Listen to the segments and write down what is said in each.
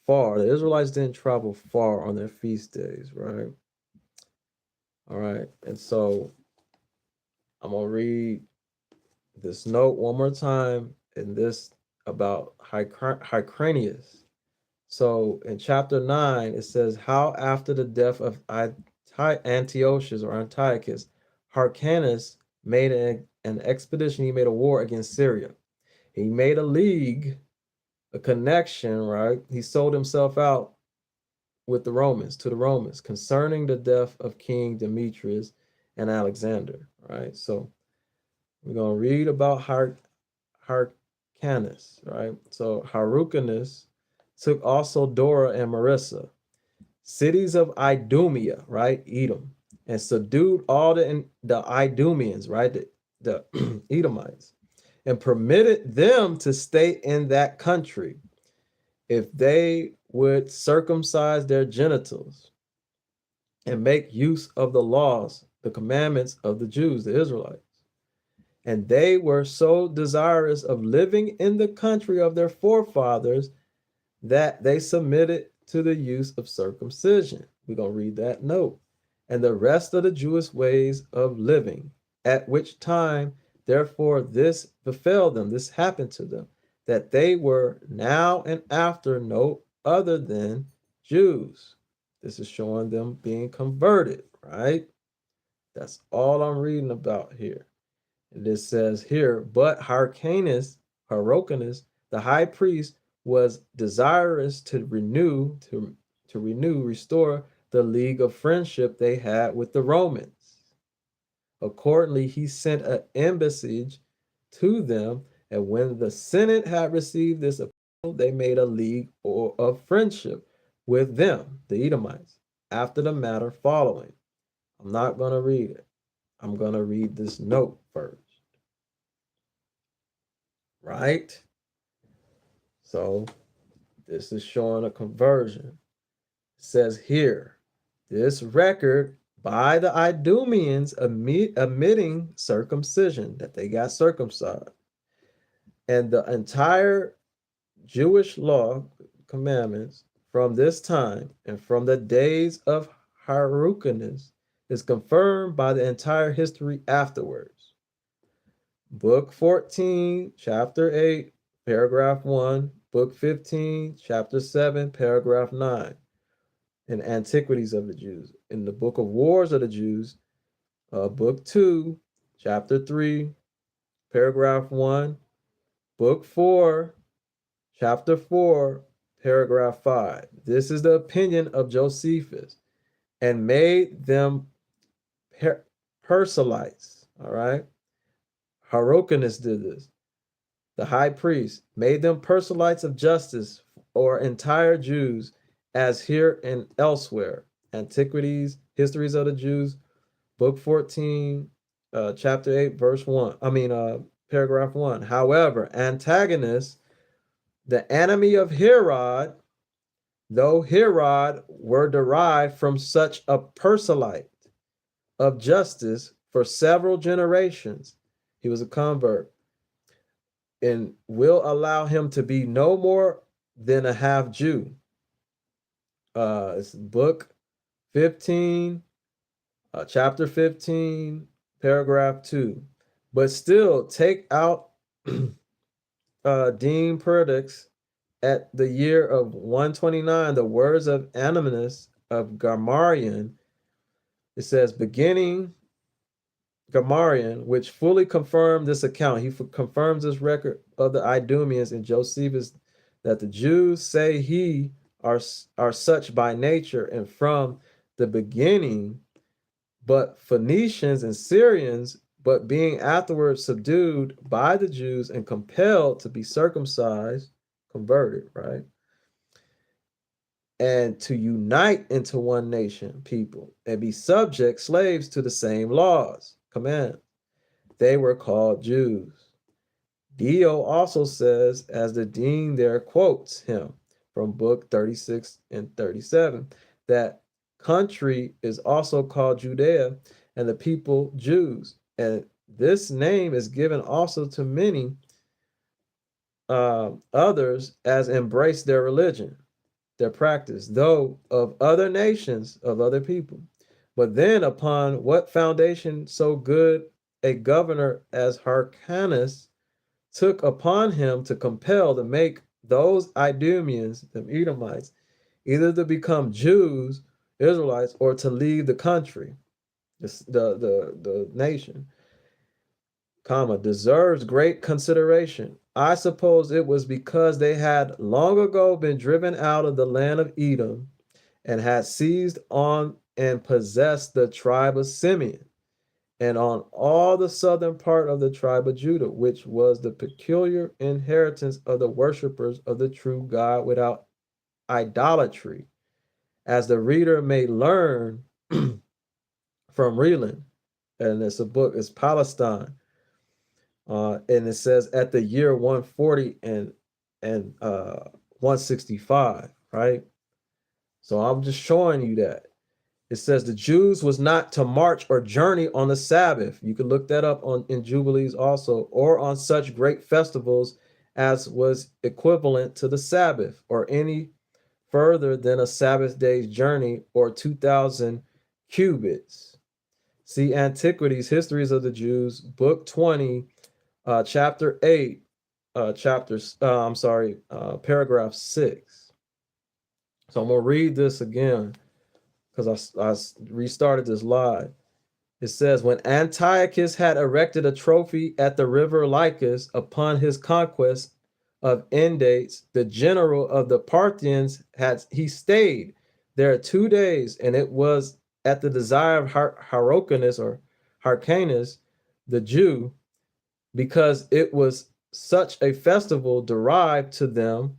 far. The Israelites didn't travel far on their feast days, right? All right. And so I'm going to read this note one more time in this about Hyrcanus. So in chapter 9, it says, how after the death of Antiochus or Antiochus, Hyrcanus made an expedition, he made a war against Syria. He made a league, a connection, right? He sold himself out with the Romans, to the Romans, concerning the death of King Demetrius and Alexander, right? So we're going to read about Hyrcanus, right? So Hyrcanus took also Dora and Marissa, cities of Idumea, right? Edom, and subdued all the Idumeans, right? The Edomites, and permitted them to stay in that country if they would circumcise their genitals and make use of the laws, the commandments of the Jews, the Israelites. And they were so desirous of living in the country of their forefathers that they submitted to the use of circumcision. We're going to read that note. And the rest of the Jewish ways of living, at which time, therefore, this befell them, this happened to them, that they were now and after no other than Jews. This is showing them being converted, right? That's all I'm reading about here. And it says here, but Hyrcanus, the high priest, was desirous restore the league of friendship they had with the Romans. Accordingly, he sent an embassy to them, and when the Senate had received this appeal, they made a league of friendship with them, the Edomites, after the matter following. I'm not going to read it. I'm going to read this note first. Right? So this is showing a conversion. It says here, this record by the Idumeans admitting circumcision, that they got circumcised, and the entire Jewish law commandments from this time and from the days of Hyrcanus is confirmed by the entire history afterwards. Book 14, chapter 8, paragraph 1, book 15, chapter 7, paragraph 9, in Antiquities of the Jews. In the book of Wars of the Jews, book 2, chapter 3, paragraph 1, book 4, chapter 4, paragraph 5. This is the opinion of Josephus, and made them proselytes, all right? Hyrcanus did this. The high priest made them proselytes of justice or entire Jews, as here and elsewhere. Antiquities, Histories of the Jews, book 14, chapter 8, verse 1. Paragraph 1. However, Antagonist, the enemy of Herod, though Herod were derived from such a proselyte of justice for several generations, he was a convert, and will allow him to be no more than a half Jew. It's book 15, chapter 15, paragraph 2. But still take out Dean Perdix at the year of 129, the words of Animus of Gamarian. It says, beginning Gamarian, which fully confirmed this account. He confirms this record of the Idumeans and Josephus, that the Jews say he are such by nature and from the beginning, but Phoenicians and Syrians, but being afterwards subdued by the Jews and compelled to be circumcised, converted, right? And to unite into one nation, people, and be subject slaves to the same laws, commands. They were called Jews. Dio also says, as the dean there quotes him from book 36 and 37, that country is also called Judea and the people Jews. And this name is given also to many others as embrace their religion their practice, though of other nations, of other people. But then upon what foundation so good a governor as Hyrcanus took upon him to compel to make those Idumeans, the Edomites, either to become Jews, Israelites, or to leave the country, the nation, comma, deserves great consideration. I suppose it was because they had long ago been driven out of the land of Edom and had seized on and possessed the tribe of Simeon and on all the southern part of the tribe of Judah, which was the peculiar inheritance of the worshippers of the true God without idolatry, as the reader may learn from Reeland. And it's a book, it's Palestine. And it says at the year 140 and 165, right? So I'm just showing you that. It says the Jews was not to march or journey on the Sabbath. You can look that up in Jubilees also, or on such great festivals as was equivalent to the Sabbath, or any further than a Sabbath day's journey, or 2,000 cubits. See Antiquities, Histories of the Jews, Book 20, Chapter 8, Paragraph 6. So I'm going to read this again, because I restarted this live. It says, when Antiochus had erected a trophy at the river Lycus upon his conquest of Endates, the general of the Parthians, he stayed there 2 days, and it was at the desire of Hyrcanus or Hyrcanus, the Jew, because it was such a festival derived to them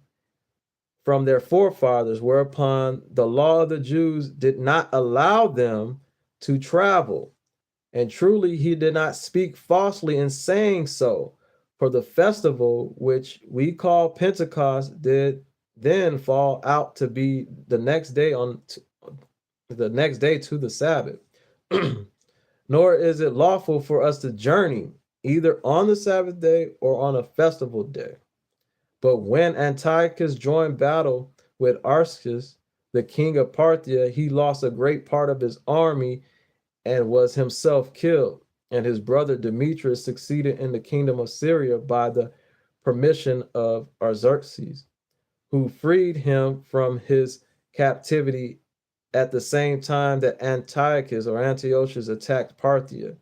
from their forefathers, whereupon the law of the Jews did not allow them to travel. And truly he did not speak falsely in saying so, for the festival which we call Pentecost did then fall out to be the next day to the Sabbath. Nor is it lawful for us to journey either on the Sabbath day or on a festival day. But when Antiochus joined battle with Archelaus, the king of Parthia, he lost a great part of his army and was himself killed. And his brother Demetrius succeeded in the kingdom of Syria by the permission of Artaxerxes, who freed him from his captivity at the same time that Antiochus or Antiochus attacked Parthia,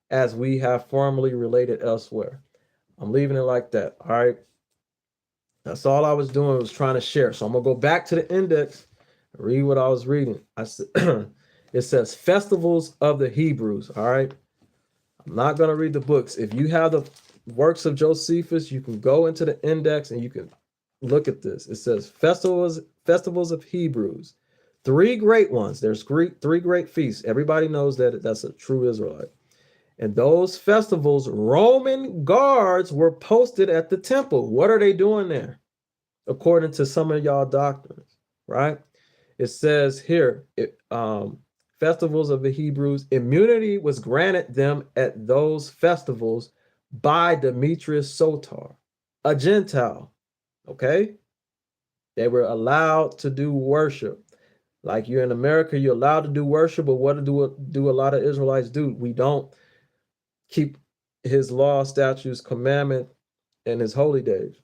as we have formerly related elsewhere. I'm leaving it like that. All right. That's all I was doing, was trying to share. So I'm going to go back to the index, read what I was reading. It says festivals of the Hebrews. All right. I'm not going to read the books. If you have the works of Josephus, you can go into the index and you can look at this. It says festivals of Hebrews. 3 great ones. There's 3 great feasts. Everybody knows that that's a true Israelite. And those festivals, Roman guards were posted at the temple. What are they doing there? According to some of y'all doctrines, right? It says here, festivals of the Hebrews, immunity was granted them at those festivals by Demetrius Soter, a Gentile, okay? They were allowed to do worship. Like you're in America, you're allowed to do worship, but what do a lot of Israelites do? We don't keep his law, statutes, commandment, and his holy days.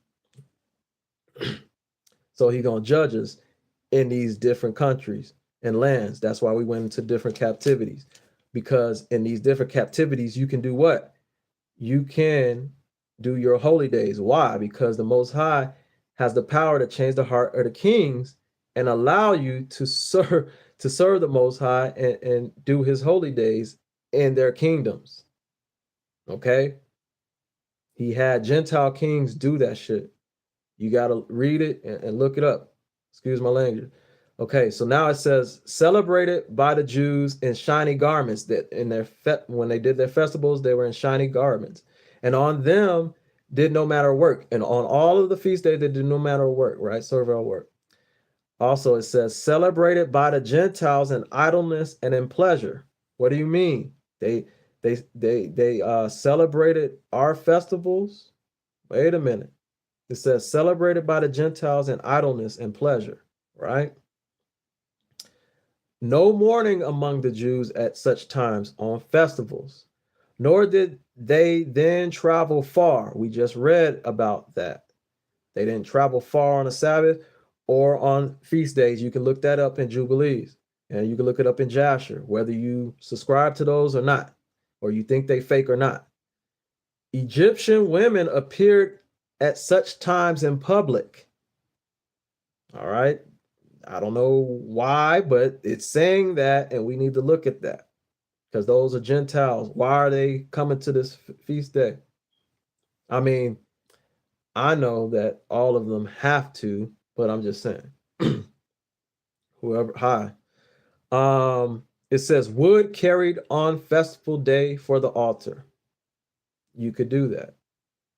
So he's going to judge us in these different countries and lands. That's why we went into different captivities, because in these different captivities, you can do what? You can do your holy days. Why? Because the Most High has the power to change the heart of the kings and allow you to serve the Most High and do his holy days in their kingdoms. Okay? He had Gentile kings do that shit. You got to read it and look it up. Excuse my language. Okay, so now it says, celebrated by the Jews in shiny garments. That in their when they did their festivals, they were in shiny garments. And on them did no matter work. And on all of the feast days, they did no matter work, right? Servile work. Also, it says, celebrated by the Gentiles in idleness and in pleasure. What do you mean? They celebrated our festivals. Wait a minute. It says celebrated by the Gentiles in idleness and pleasure. right? No mourning among the Jews at such times on festivals, nor did they then travel far. We just read about that. They didn't travel far on the Sabbath or on feast days. You can look that up in Jubilees, and you can look it up in Jasher, whether you subscribe to those or not, or you think they fake or not. Egyptian women appeared at such times in public. All right. I don't know why, but it's saying that, and we need to look at that because those are Gentiles. Why are they coming to this feast day? I mean, I know that all of them have to, but I'm just saying. Whoever, hi. It says wood carried on festival day for the altar. You could do that.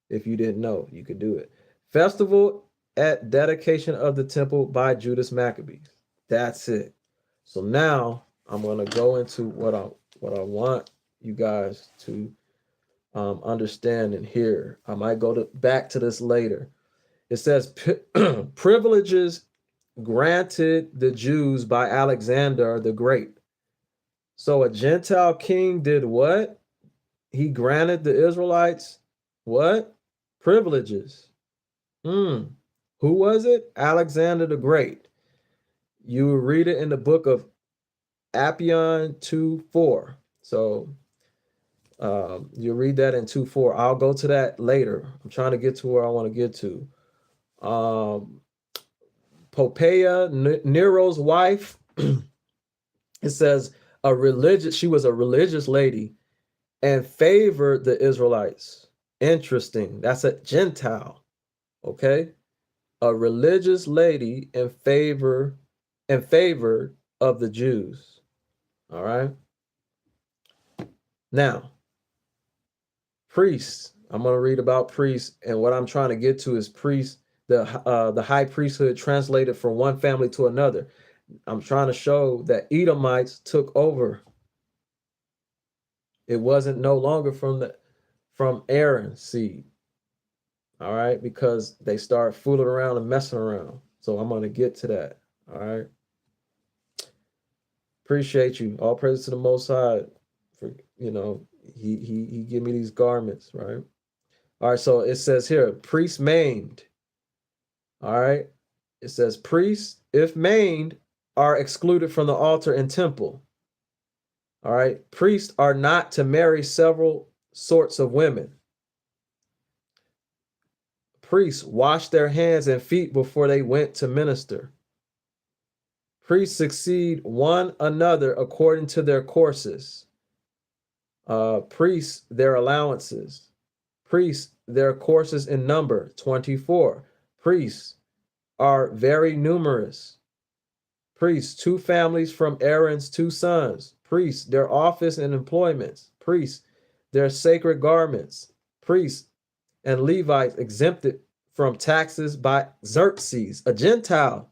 If you didn't know, you could do it. Festival at dedication of the temple by Judas Maccabees. That's it. So now I'm going to go into what I want you guys to understand and hear. I might go back to this later. It says privileges granted the Jews by Alexander the Great. So a Gentile king did what? He granted the Israelites what? Privileges. Who was it? Alexander the Great. You read it in the book of Apion 2:4. So you read that in 2:4. I'll go to that later. I'm trying to get to where I want to get to. Poppaea, Nero's wife, it says she was a religious lady and favored the Israelites. Interesting. That's a Gentile. Okay. A religious lady in favor of the Jews. All right. Now, priests. I'm going to read about priests, and what I'm trying to get to is priests, the high priesthood translated from one family to another. I'm trying to show that Edomites took over. It wasn't no longer from Aaron's seed. All right, because they start fooling around and messing around. So I'm going to get to that. All right. Appreciate you. All praise to the Most High for, he give me these garments, right? All right, so it says here, priests maimed. All right. It says priests, if maimed, are excluded from the altar and temple. All right. Priests are not to marry several sorts of women. Priests washed their hands and feet before they went to minister. Priests succeed one another according to their courses. Priests, their allowances. Priests, their courses in number, 24. Priests are very numerous. Priests, 2 families from Aaron's 2 sons. Priests, their office and employments. Priests, their sacred garments. Priests and Levites exempted from taxes by Xerxes, a Gentile,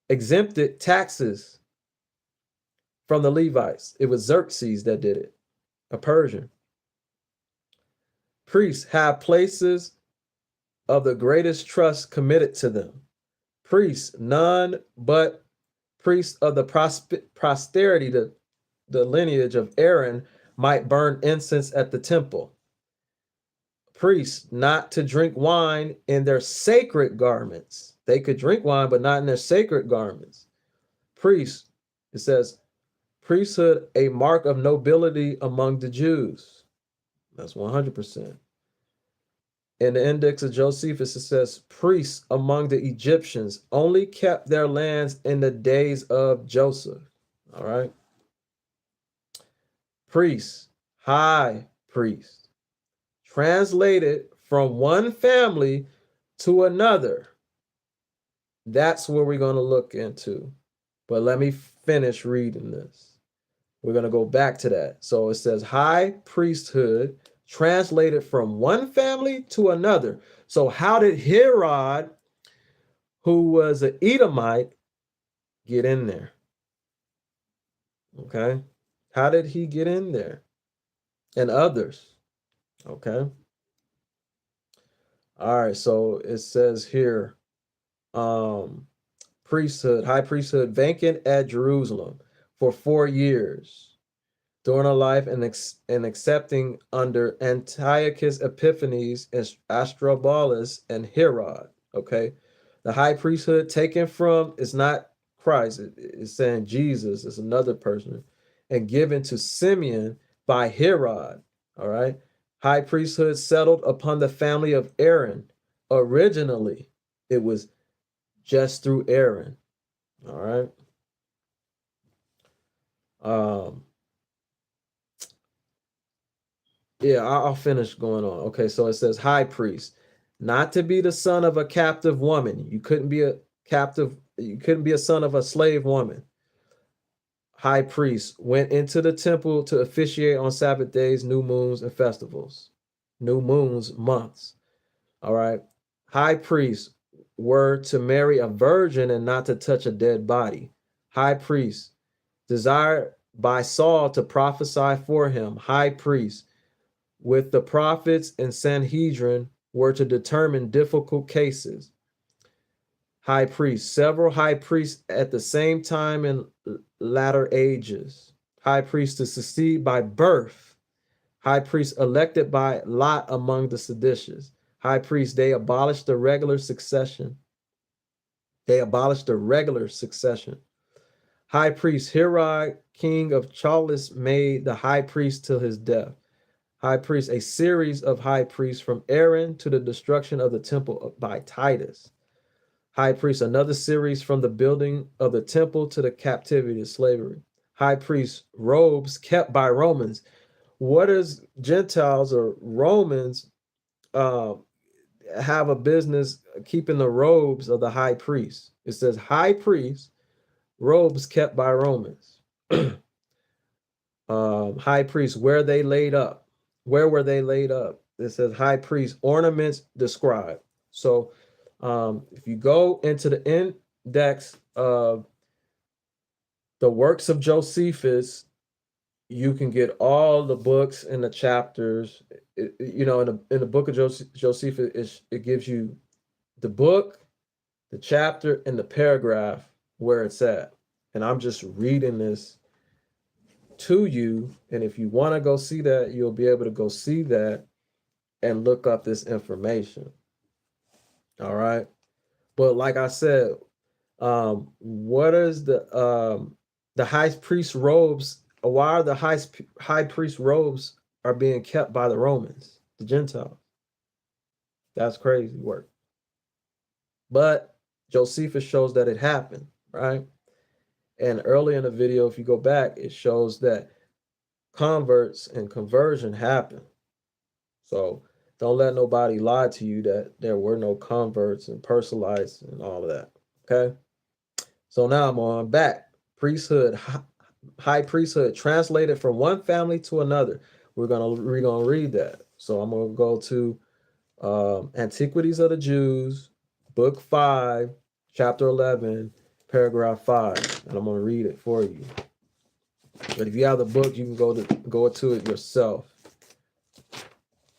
exempted taxes from the Levites. It was Xerxes that did it, a Persian. Priests have places of the greatest trust committed to them. Priests, none but priests of the posterity, the lineage of Aaron, might burn incense at the temple. Priests not to drink wine in their sacred garments. They could drink wine, but not in their sacred garments. Priests, it says, priesthood, a mark of nobility among the Jews. That's 100%. In the index of Josephus, it says, priests among the Egyptians only kept their lands in the days of Joseph. All right. Priests, high priest, translated from one family to another. That's where we're going to look into. But let me finish reading this. We're going to go back to that. So it says high priesthood translated from one family to another. So how did Herod, who was an Edomite, get in there? Okay. How did he get in there? And others. Okay. All right. So it says here, priesthood, high priesthood, vacant at Jerusalem for 4 years during her life, and accepting under Antiochus Epiphanes and Astrobulus and Herod. Okay, the high priesthood taken from is not Christ; it's saying Jesus is another person, and given to Simeon by Herod. All right, high priesthood settled upon the family of Aaron. Originally, it was just through Aaron. All right. Um, Yeah, I'll finish going on. Okay, so it says high priest, not to be the son of a captive woman. You couldn't be a captive, you couldn't be a son of a slave woman. High priest went into the temple to officiate on Sabbath days, new moons, and festivals. New moons, months. All right. High priests were to marry a virgin and not to touch a dead body. High priest desired by Saul to prophesy for him. High priest with the prophets and Sanhedrin were to determine difficult cases. High priests, several high priests at the same time in latter ages. High priests to succeed by birth. High priests elected by lot among the seditious. High priests, they abolished the regular succession. They abolished the regular succession. High priest Herod, king of Chalcis, made the high priest till his death. High priest, a series of high priests from Aaron to the destruction of the temple by Titus. High priest, another series from the building of the temple to the captivity to slavery. High priest, robes kept by Romans. What is Gentiles or Romans have a business keeping the robes of the high priest? It says high priest, robes kept by Romans. High priest, where they laid up. Where were they laid up? It says high priest, ornaments described. So if you go into the index of the works of Josephus, you can get all the books and the chapters. In the book of Josephus, it gives you the book, the chapter, and the paragraph where it's at. And I'm just reading this to you. And if you want to go see that, you'll be able to go see that and look up this information. All right. But like I said, what is the high priest robes? Why are the high priest robes are being kept by the Romans, the Gentiles? That's crazy work. But Josephus shows that it happened, right? And early in the video, if you go back, it shows that converts and conversion happen. So don't let nobody lie to you that there were no converts and proselytes and all of that. Okay. So now I'm on back. Priesthood, high priesthood, translated from one family to another. We're gonna read that. So I'm gonna go to Antiquities of the Jews, book 5, chapter 11, paragraph 5, and I'm gonna read it for you. But if you have the book, you can go to it yourself.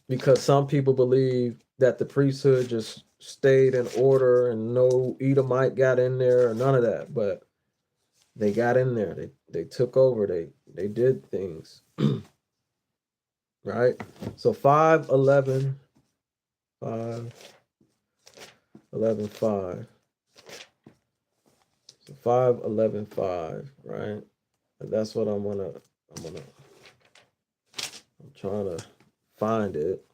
Because some people believe that the priesthood just stayed in order and no Edomite got in there or none of that, but they got in there. They took over. They did things. Right? So 5:11, 5:11:5. So 5:11:5, right? And that's what I'm trying to find it.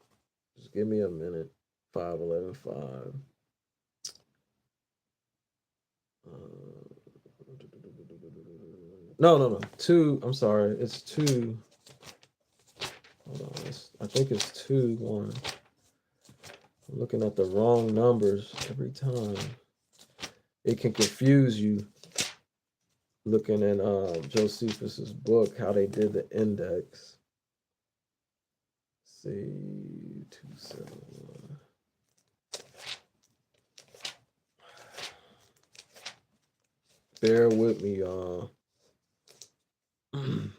Just give me a minute. 5:11:5. No. 2. I'm sorry. It's 2. Hold on. I think it's 2:1. I'm looking at the wrong numbers every time. It can confuse you looking in Josephus's book, how they did the index. Let's see, 271. Bear with me, y'all. I'm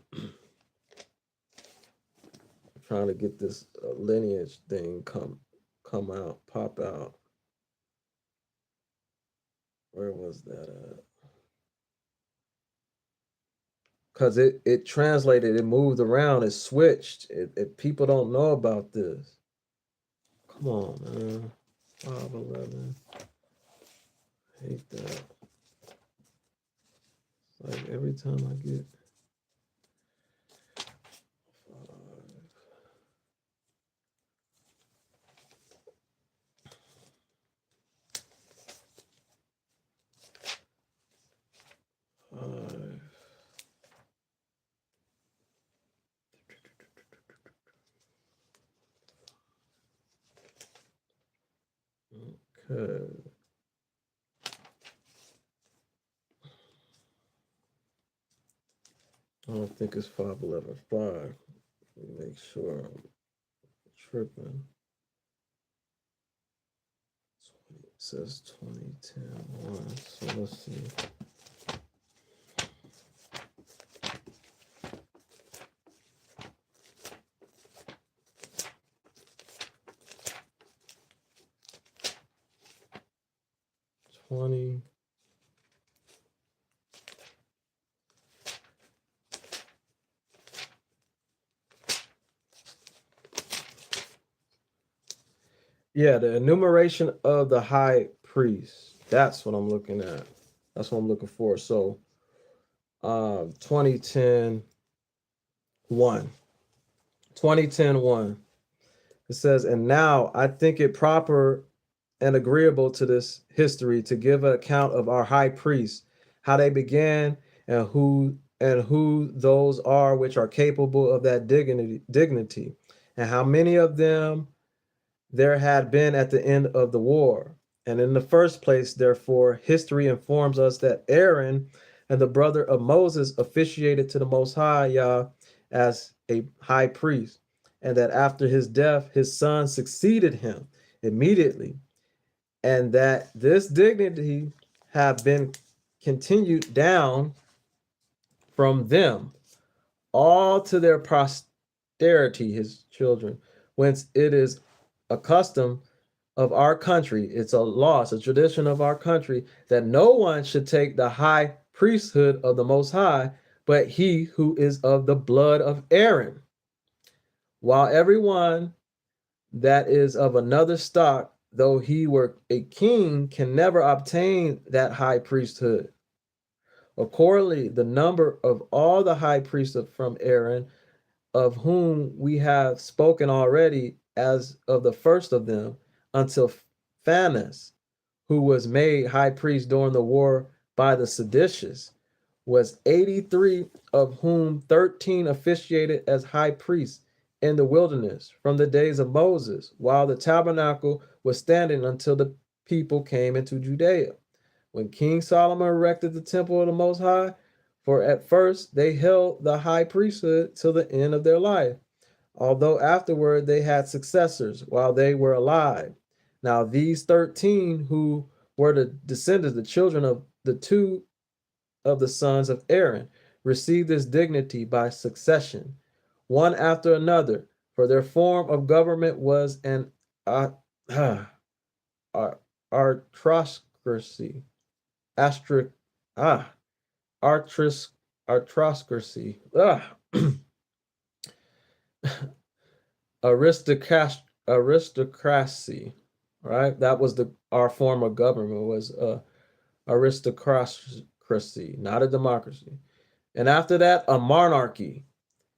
trying to get this lineage thing come out, pop out. Where was that at? Because it translated, it moved around, it switched. People don't know about this. Come on, man. 511. Hate that. It's like every time I get 5. Okay. I don't think it's 511.5. Make sure I'm tripping. It says 2010 So let's see. Yeah, the enumeration of the high priest. That's what I'm looking at. That's what I'm looking for. So 2010 1. 2010 1. It says, and now I think it proper and agreeable to this history to give an account of our high priests, how they began, and who those are which are capable of that dignity, and how many of them there had been at the end of the war. And in the first place, therefore, history informs us that Aaron and the brother of Moses officiated to the Most High Yah as a high priest, and that after his death, his son succeeded him immediately, and that this dignity have been continued down from them all to their posterity, his children, whence it is accustomed of our country, it's a law, it's a tradition of our country, that no one should take the high priesthood of the Most High, but he who is of the blood of Aaron, while everyone that is of another stock, though he were a king, can never obtain that high priesthood. Accordingly, the number of all the high priests from Aaron, of whom we have spoken already, as of the first of them, until Phanes, who was made high priest during the war by the seditious, was 83, of whom 13 officiated as high priests in the wilderness from the days of Moses, while the tabernacle was standing until the people came into Judea. When King Solomon erected the temple of the Most High, for at first they held the high priesthood till the end of their life, although afterward they had successors while they were alive. Now these 13 who were the descendants, the children of the two of the sons of Aaron, received this dignity by succession, one after another, for their form of government was an aristocracy, astri, artris, aristocracy, aristocracy, right? That was our form of government was aristocracy, not a democracy. And after that, a monarchy.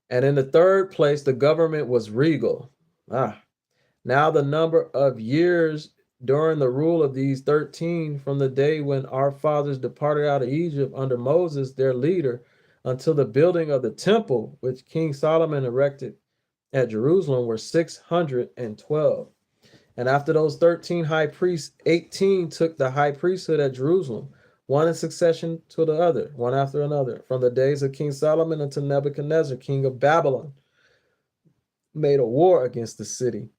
And in the third place, the government was regal. Now the number of years during the rule of these 13, from the day when our fathers departed out of Egypt under Moses, their leader, until the building of the temple, which King Solomon erected at Jerusalem, were 612. And after those 13 high priests, 18 took the high priesthood at Jerusalem, one in succession to the other, one after another, from the days of King Solomon until Nebuchadnezzar, king of Babylon, made a war against that city,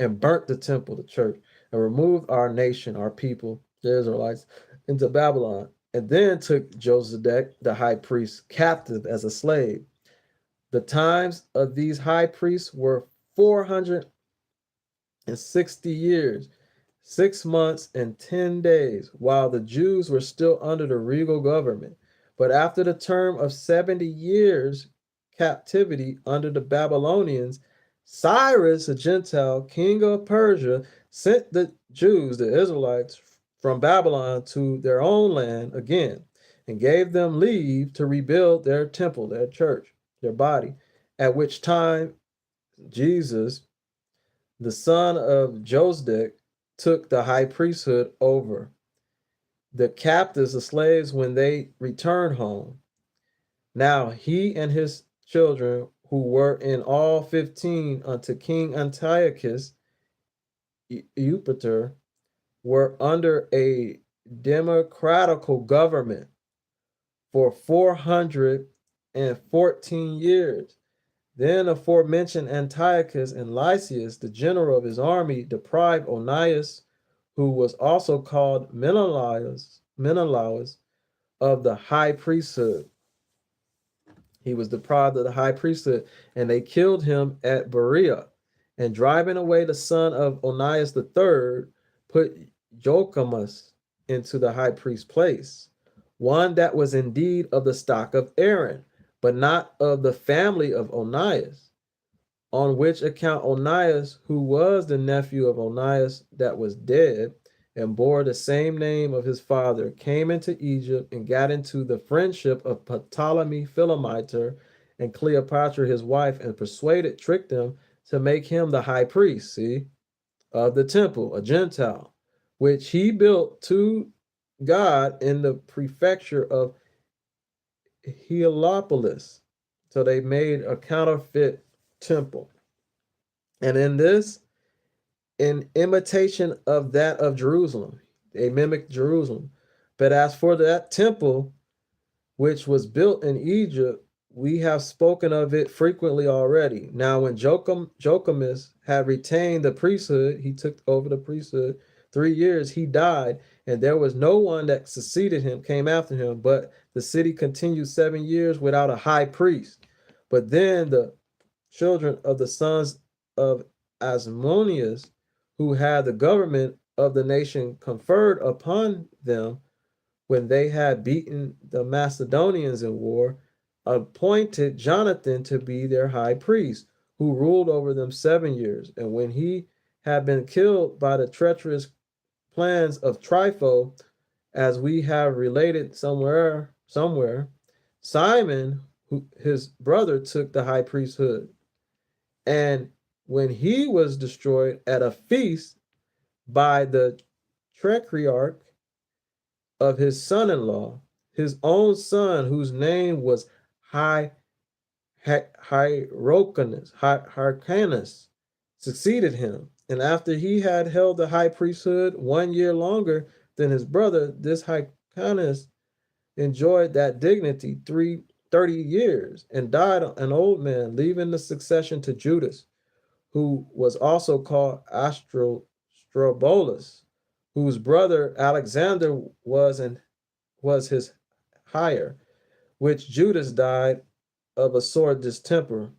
and burnt the temple, the church, and removed our nation, our people, the Israelites, into Babylon, and then took Josedek, the high priest, captive as a slave. The times of these high priests were 460 years, 6 months and 10 days, while the Jews were still under the regal government. But after the term of 70 years captivity under the Babylonians, Cyrus, a Gentile, king of Persia, sent the Jews, the Israelites, from Babylon to their own land again, and gave them leave to rebuild their temple, their church, their body, at which time Jesus, the son of Josedek, took the high priesthood over the captives, the slaves, when they returned home. Now he and his children, who were in all 15 unto King Antiochus Eupator, were under a democratical government for 414 years. Then aforementioned Antiochus and Lysias, the general of his army, deprived Onias, who was also called Menelaus, of the high priesthood. He was deprived of the high priesthood, and they killed him at Berea. And driving away the son of Onias III, put Jochamus into the high priest's place, one that was indeed of the stock of Aaron, but not of the family of Onias. On which account Onias, who was the nephew of Onias that was dead, and bore the same name of his father, came into Egypt and got into the friendship of Ptolemy Philometor and Cleopatra his wife, and tricked them to make him the high priest, of the temple, a Gentile, which he built to God in the prefecture of Heliopolis. So they made a counterfeit temple. And in this, in imitation of that of Jerusalem, they mimicked Jerusalem. But as for that temple, which was built in Egypt, we have spoken of it frequently already. Now, when Jochamus had retained the priesthood, he took over the priesthood 3 years, he died, and there was no one that succeeded him, came after him, but the city continued 7 years without a high priest. But then the children of the sons of Asmoneus, who had the government of the nation, conferred upon them when they had beaten the Macedonians in war, appointed Jonathan to be their high priest, who ruled over them 7 years. And when he had been killed by the treacherous plans of Trypho, as we have related somewhere, Simon, his brother, took the high priesthood. And when he was destroyed at a feast by the tetrarch of his son-in-law, his own son, whose name was Hyrcanus, succeeded him. And after he had held the high priesthood 1 year longer than his brother, this Hyrcanus enjoyed that dignity 30 years and died an old man, leaving the succession to Judas, who was also called Astrobulus, whose brother Alexander was his hire, which Judas died of a sore distemper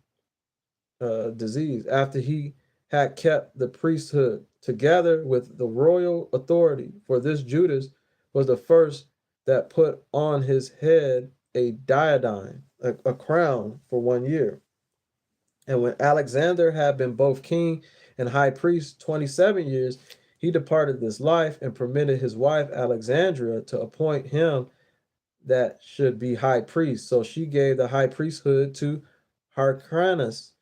disease after he had kept the priesthood together with the royal authority. For this Judas was the first that put on his head a diadem, a crown, for 1 year. And when Alexander had been both king and high priest 27 years, he departed this life and permitted his wife Alexandria to appoint him that should be high priest. So she gave the high priesthood to Hyrcanus,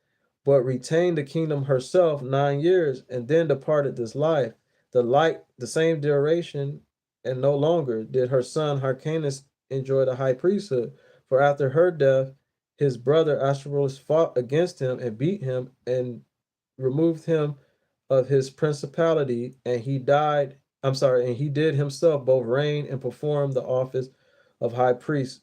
but retained the kingdom herself 9 years, and then departed this life. The same duration, and no longer did her son Hyrcanus enjoy the high priesthood. For after her death, his brother Archelaus fought against him and beat him and removed him of his principality, and he did himself both reign and perform the office of high priest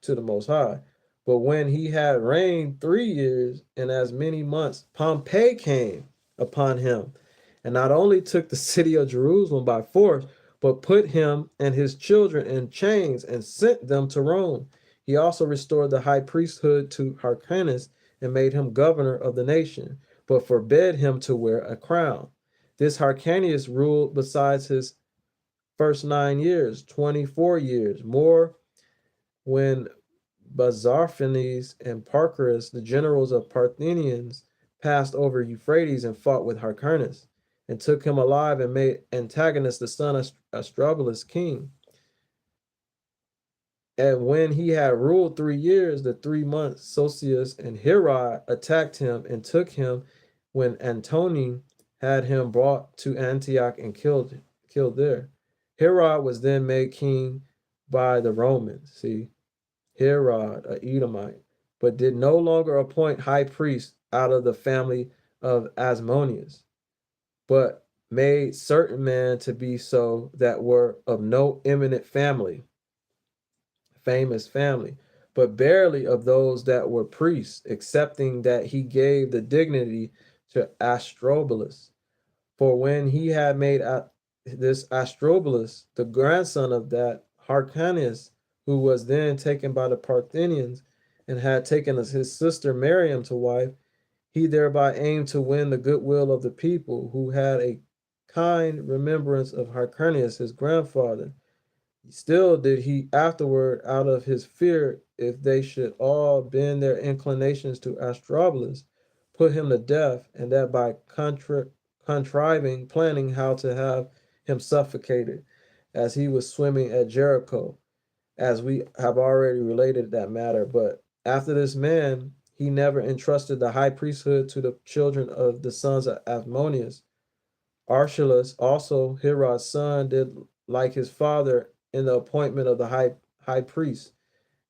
to the Most High. But when he had reigned 3 years and as many months, Pompey came upon him, and not only took the city of Jerusalem by force, but put him and his children in chains and sent them to Rome. He also restored the high priesthood to Hyrcanus and made him governor of the nation, but forbade him to wear a crown. This Hyrcanus ruled besides his first 9 years, 24 years, more when Bazarphanes and Parcarus, the generals of Parthians, passed over Euphrates and fought with Hyrcanus, and took him alive and made Antagonus, the son of Astrobulus, king. And when he had ruled 3 years, the 3 months, Sosius and Herod attacked him and took him when Antonin had him brought to Antioch and killed there. Herod was then made king by the Romans. See, Herod, a Edomite, but did no longer appoint high priests out of the family of Asmoneus, but made certain men to be so that were of no eminent family, famous family, but barely of those that were priests, excepting that he gave the dignity to Astrobulus. For when he had made this Astrobulus the grandson of that Hyrcanus, who was then taken by the Parthians, and had taken his sister Miriam to wife, he thereby aimed to win the goodwill of the people, who had a kind remembrance of Hyrcanus, his grandfather. Still did he afterward, out of his fear, if they should all bend their inclinations to Astrobulus, put him to death, and that by contriving, planning how to have him suffocated, as he was swimming at Jericho, as we have already related that matter. But after this man, he never entrusted the high priesthood to the children of the sons of Athmonius. Archelaus also, Herod's son, did like his father in the appointment of the high priest,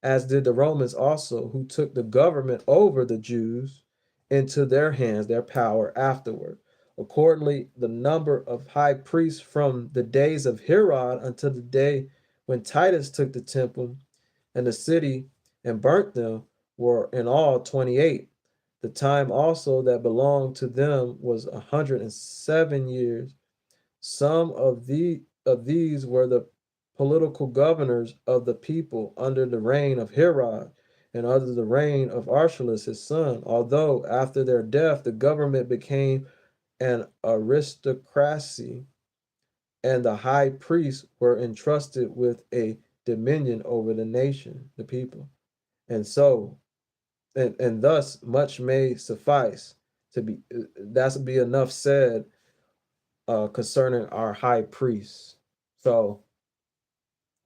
as did the Romans also, who took the government over the Jews into their hands, their power afterward. Accordingly, the number of high priests from the days of Herod until the day when Titus took the temple and the city and burnt them were in all 28. The time also that belonged to them was 107 years. Some of these were the political governors of the people under the reign of Herod and under the reign of Archelaus his son, although after their death the government became an aristocracy, and the high priests were entrusted with a dominion over the nation, the people. And so, and thus much may suffice to be, that's be enough said concerning our high priests. So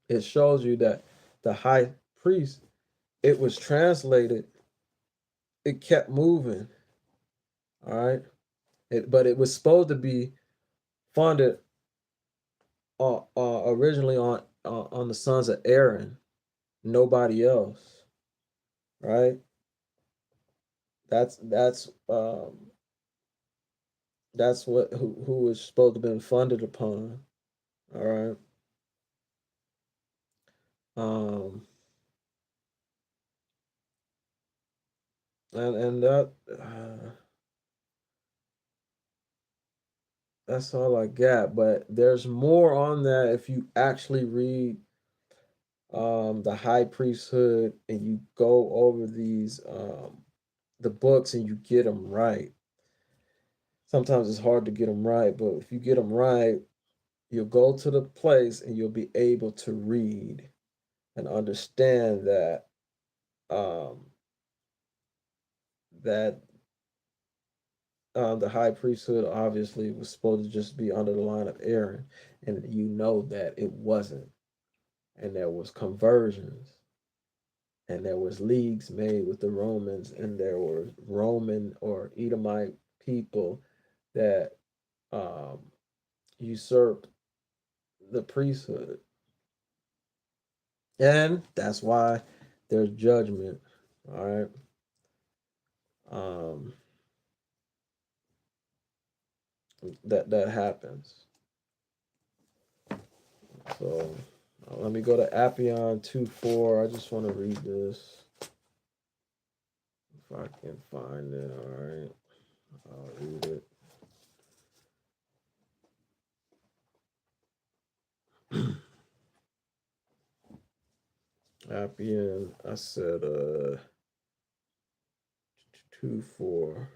it shows you that the high priest, it was translated, it kept moving, all right? But it was supposed to be funded originally on the sons of Aaron, nobody else, right? That's what who was supposed to have been funded upon, all right? Um, and that's all I got. But there's more on that if you actually read the high priesthood and you go over these the books and you get them right. Sometimes it's hard to get them right, but if you get them right, you'll go to the place and you'll be able to read and understand that um, that the high priesthood obviously was supposed to just be under the line of Aaron, and you know that it wasn't, and there was conversions, and there was leagues made with the Romans, and there were Roman or Edomite people that um, usurped the priesthood, and that's why there's judgment. All right. Um, that happens. So let me go to Apion 2:4. I just want to read this. If I can find it, all right. I'll read it. Appian, I said 2:4.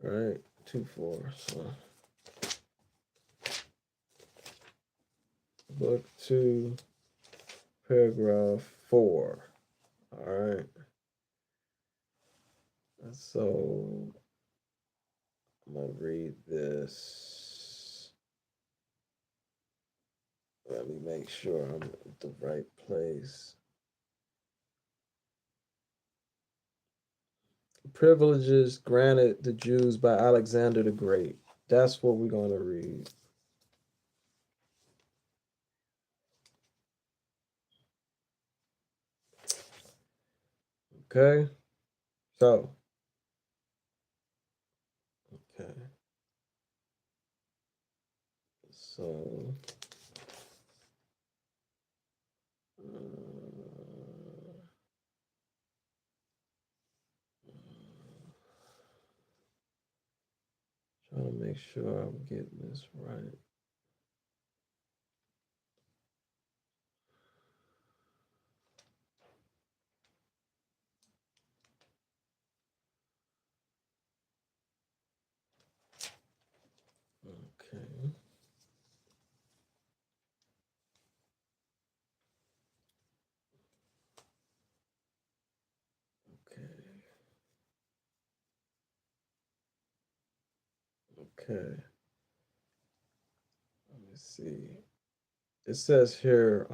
Right? 2:4. So book 2, paragraph 4. All right. So I'm gonna read this. Let me make sure I'm at the right place. Privileges granted the Jews by Alexander the Great. That's what we're going to read. Okay. So, okay. So, trying to make sure I'm getting this right. Okay. Okay. Let me see. It says here,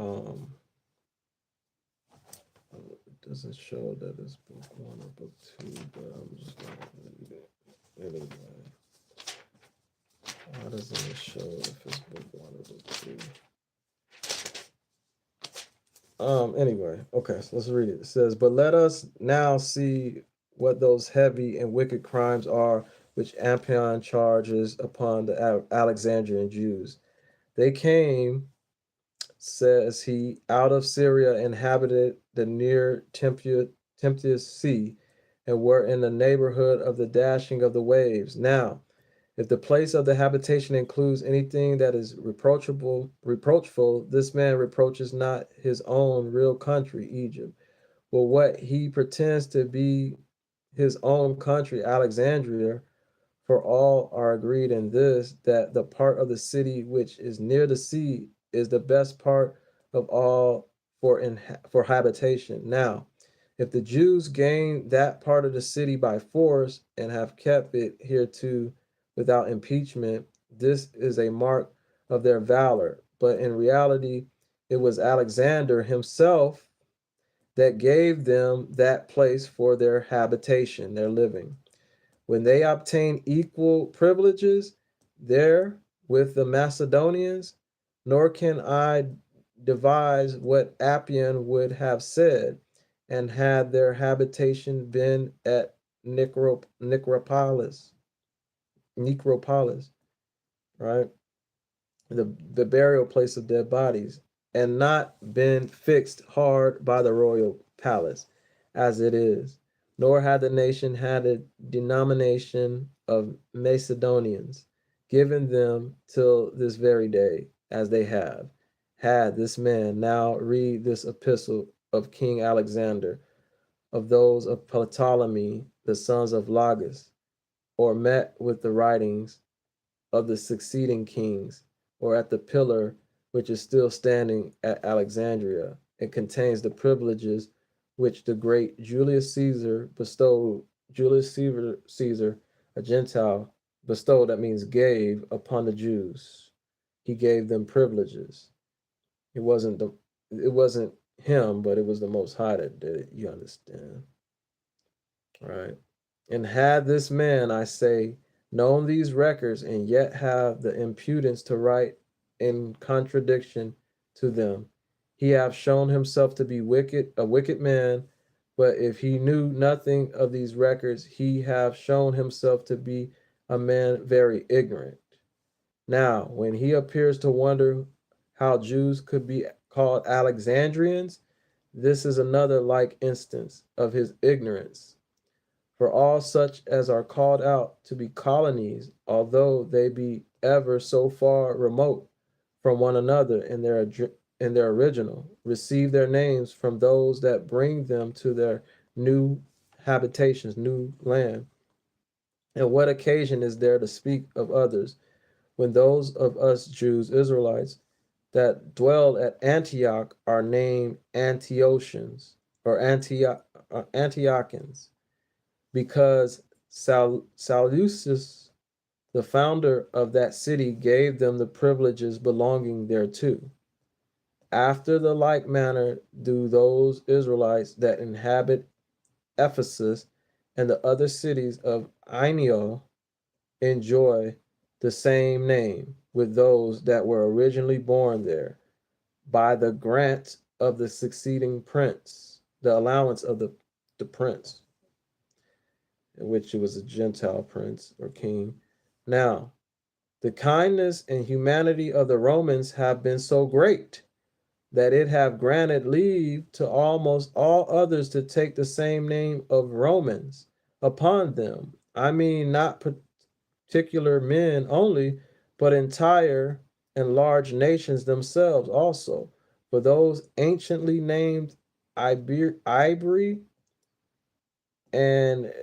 it doesn't show that it's book 1 or book 2, but I'm just going to read it anyway. Why doesn't it show if it's book 1 or book 2? Anyway, okay, so let's read it. It says, "But let us now see what those heavy and wicked crimes are which Apion charges upon the Alexandrian Jews. They came, says he, out of Syria, inhabited the near tempestuous sea, and were in the neighborhood of the dashing of the waves. Now, if the place of the habitation includes anything that is reproachful, this man reproaches not his own real country, Egypt. Well, what he pretends to be his own country, Alexandria, for all are agreed in this, that the part of the city which is near the sea is the best part of all for habitation. Now, if the Jews gain that part of the city by force and have kept it hereto without impeachment, this is a mark of their valor. But in reality, it was Alexander himself that gave them that place for their habitation, their living. When they obtain equal privileges there with the Macedonians, nor can I devise what Apion would have said, and had their habitation been at Necropolis, right? The burial place of dead bodies, and not been fixed hard by the royal palace, as it is. Nor had the nation had a denomination of Macedonians, given them till this very day, as they have. Had this man now read this epistle of King Alexander, of those of Ptolemy, the sons of Lagus, or met with the writings of the succeeding kings, or at the pillar which is still standing at Alexandria. It contains the privileges which the great Julius Caesar bestowed, Caesar, a Gentile, bestowed, that means gave, upon the Jews. He gave them privileges. It wasn't him, but it was the Most High that did it. You understand, right? And had this man, I say, known these records, and yet have the impudence to write in contradiction to them, he have shown himself to be a wicked man. But if he knew nothing of these records, he have shown himself to be a man very ignorant. Now, when he appears to wonder how Jews could be called Alexandrians, this is another like instance of his ignorance. For all such as are called out to be colonies, although they be ever so far remote from one another in their original, receive their names from those that bring them to their new habitations, new land. And what occasion is there to speak of others, when those of us Jews, Israelites, that dwell at Antioch are named Antiochians or Antiochans, because Seleucus, the founder of that city, gave them the privileges belonging thereto. After the like manner do those Israelites that inhabit Ephesus and the other cities of Ionia enjoy the same name with those that were originally born there by the grant of the succeeding prince, the allowance of the prince, in which it was a Gentile prince or king. Now, the kindness and humanity of the Romans have been so great that it have granted leave to almost all others to take the same name of Romans upon them. I mean, not particular men only, but entire and large nations themselves also. For those anciently named Ivory and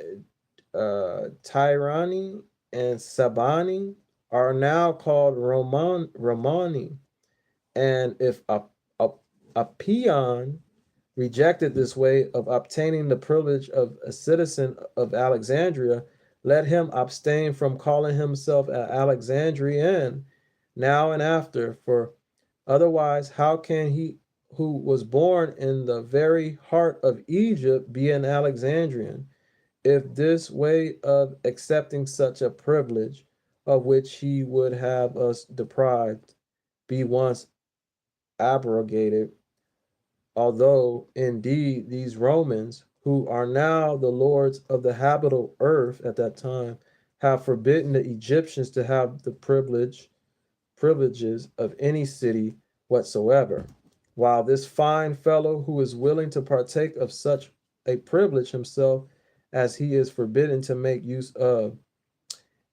Tyranny and Sabani are now called Romani. And if a peon rejected this way of obtaining the privilege of a citizen of Alexandria, let him abstain from calling himself an Alexandrian now and after, for otherwise, how can he who was born in the very heart of Egypt be an Alexandrian? If this way of accepting such a privilege, of which he would have us deprived, be once abrogated, although indeed these Romans, who are now the lords of the habitable earth at that time, have forbidden the Egyptians to have the privileges of any city whatsoever, while this fine fellow who is willing to partake of such a privilege himself as he is forbidden to make use of,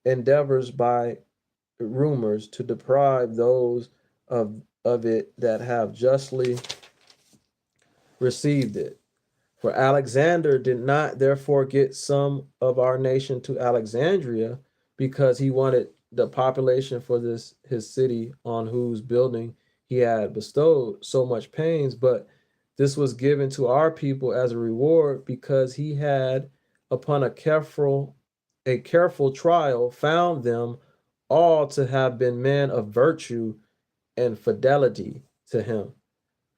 endeavors by rumors to deprive those of it that have justly received it. For Alexander did not therefore get some of our nation to Alexandria because he wanted the population for this his city, on whose building he had bestowed so much pains, but this was given to our people as a reward because he had, upon a careful trial, found them all to have been men of virtue and fidelity to him.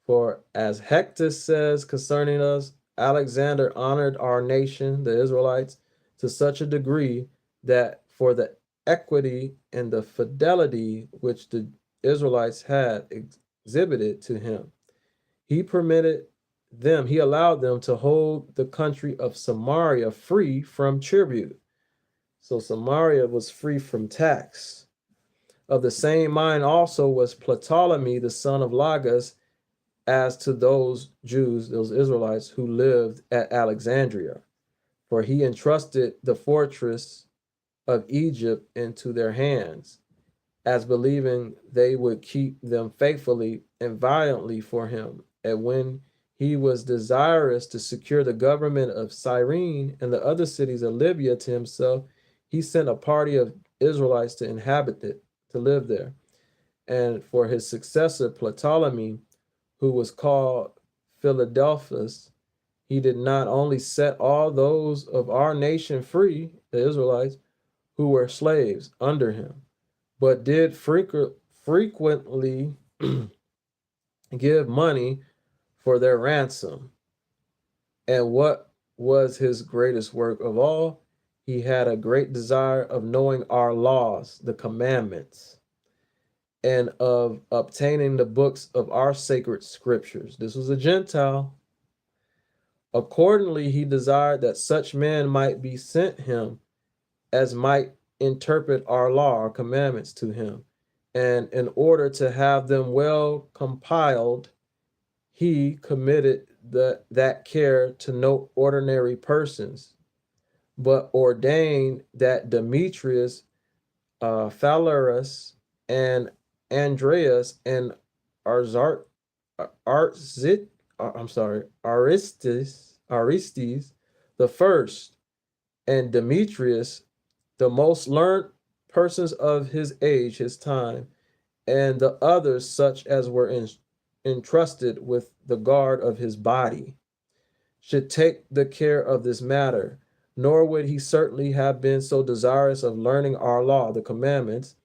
For as Hector says concerning us, Alexander honored our nation, the Israelites, to such a degree that for the equity and the fidelity which the Israelites had exhibited to him, he allowed them to hold the country of Samaria free from tribute. So Samaria was free from tax. Of the same mind also was Ptolemy, the son of Lagus, as to those Jews, those Israelites who lived at Alexandria. For he entrusted the fortress of Egypt into their hands, as believing they would keep them faithfully and violently for him. And when he was desirous to secure the government of Cyrene and the other cities of Libya to himself, he sent a party of Israelites to inhabit it, to live there. And for his successor, Ptolemy, who was called Philadelphus, he did not only set all those of our nation free, the Israelites, who were slaves under him, but did frequently give money for their ransom. And what was his greatest work of all? He had a great desire of knowing our laws, the commandments, and of obtaining the books of our sacred scriptures. This was a Gentile. Accordingly, he desired that such men might be sent him as might interpret our law, our commandments to him. And in order to have them well compiled, he committed that care to no ordinary persons, but ordained that Demetrius, Phalaris, and Andreas, and Arzart, Arzit, I'm sorry, Aristes the first, and Demetrius the most learned persons of his age, his time, and the others such as were entrusted with the guard of his body, should take the care of this matter, nor would he certainly have been so desirous of learning our law, the commandments,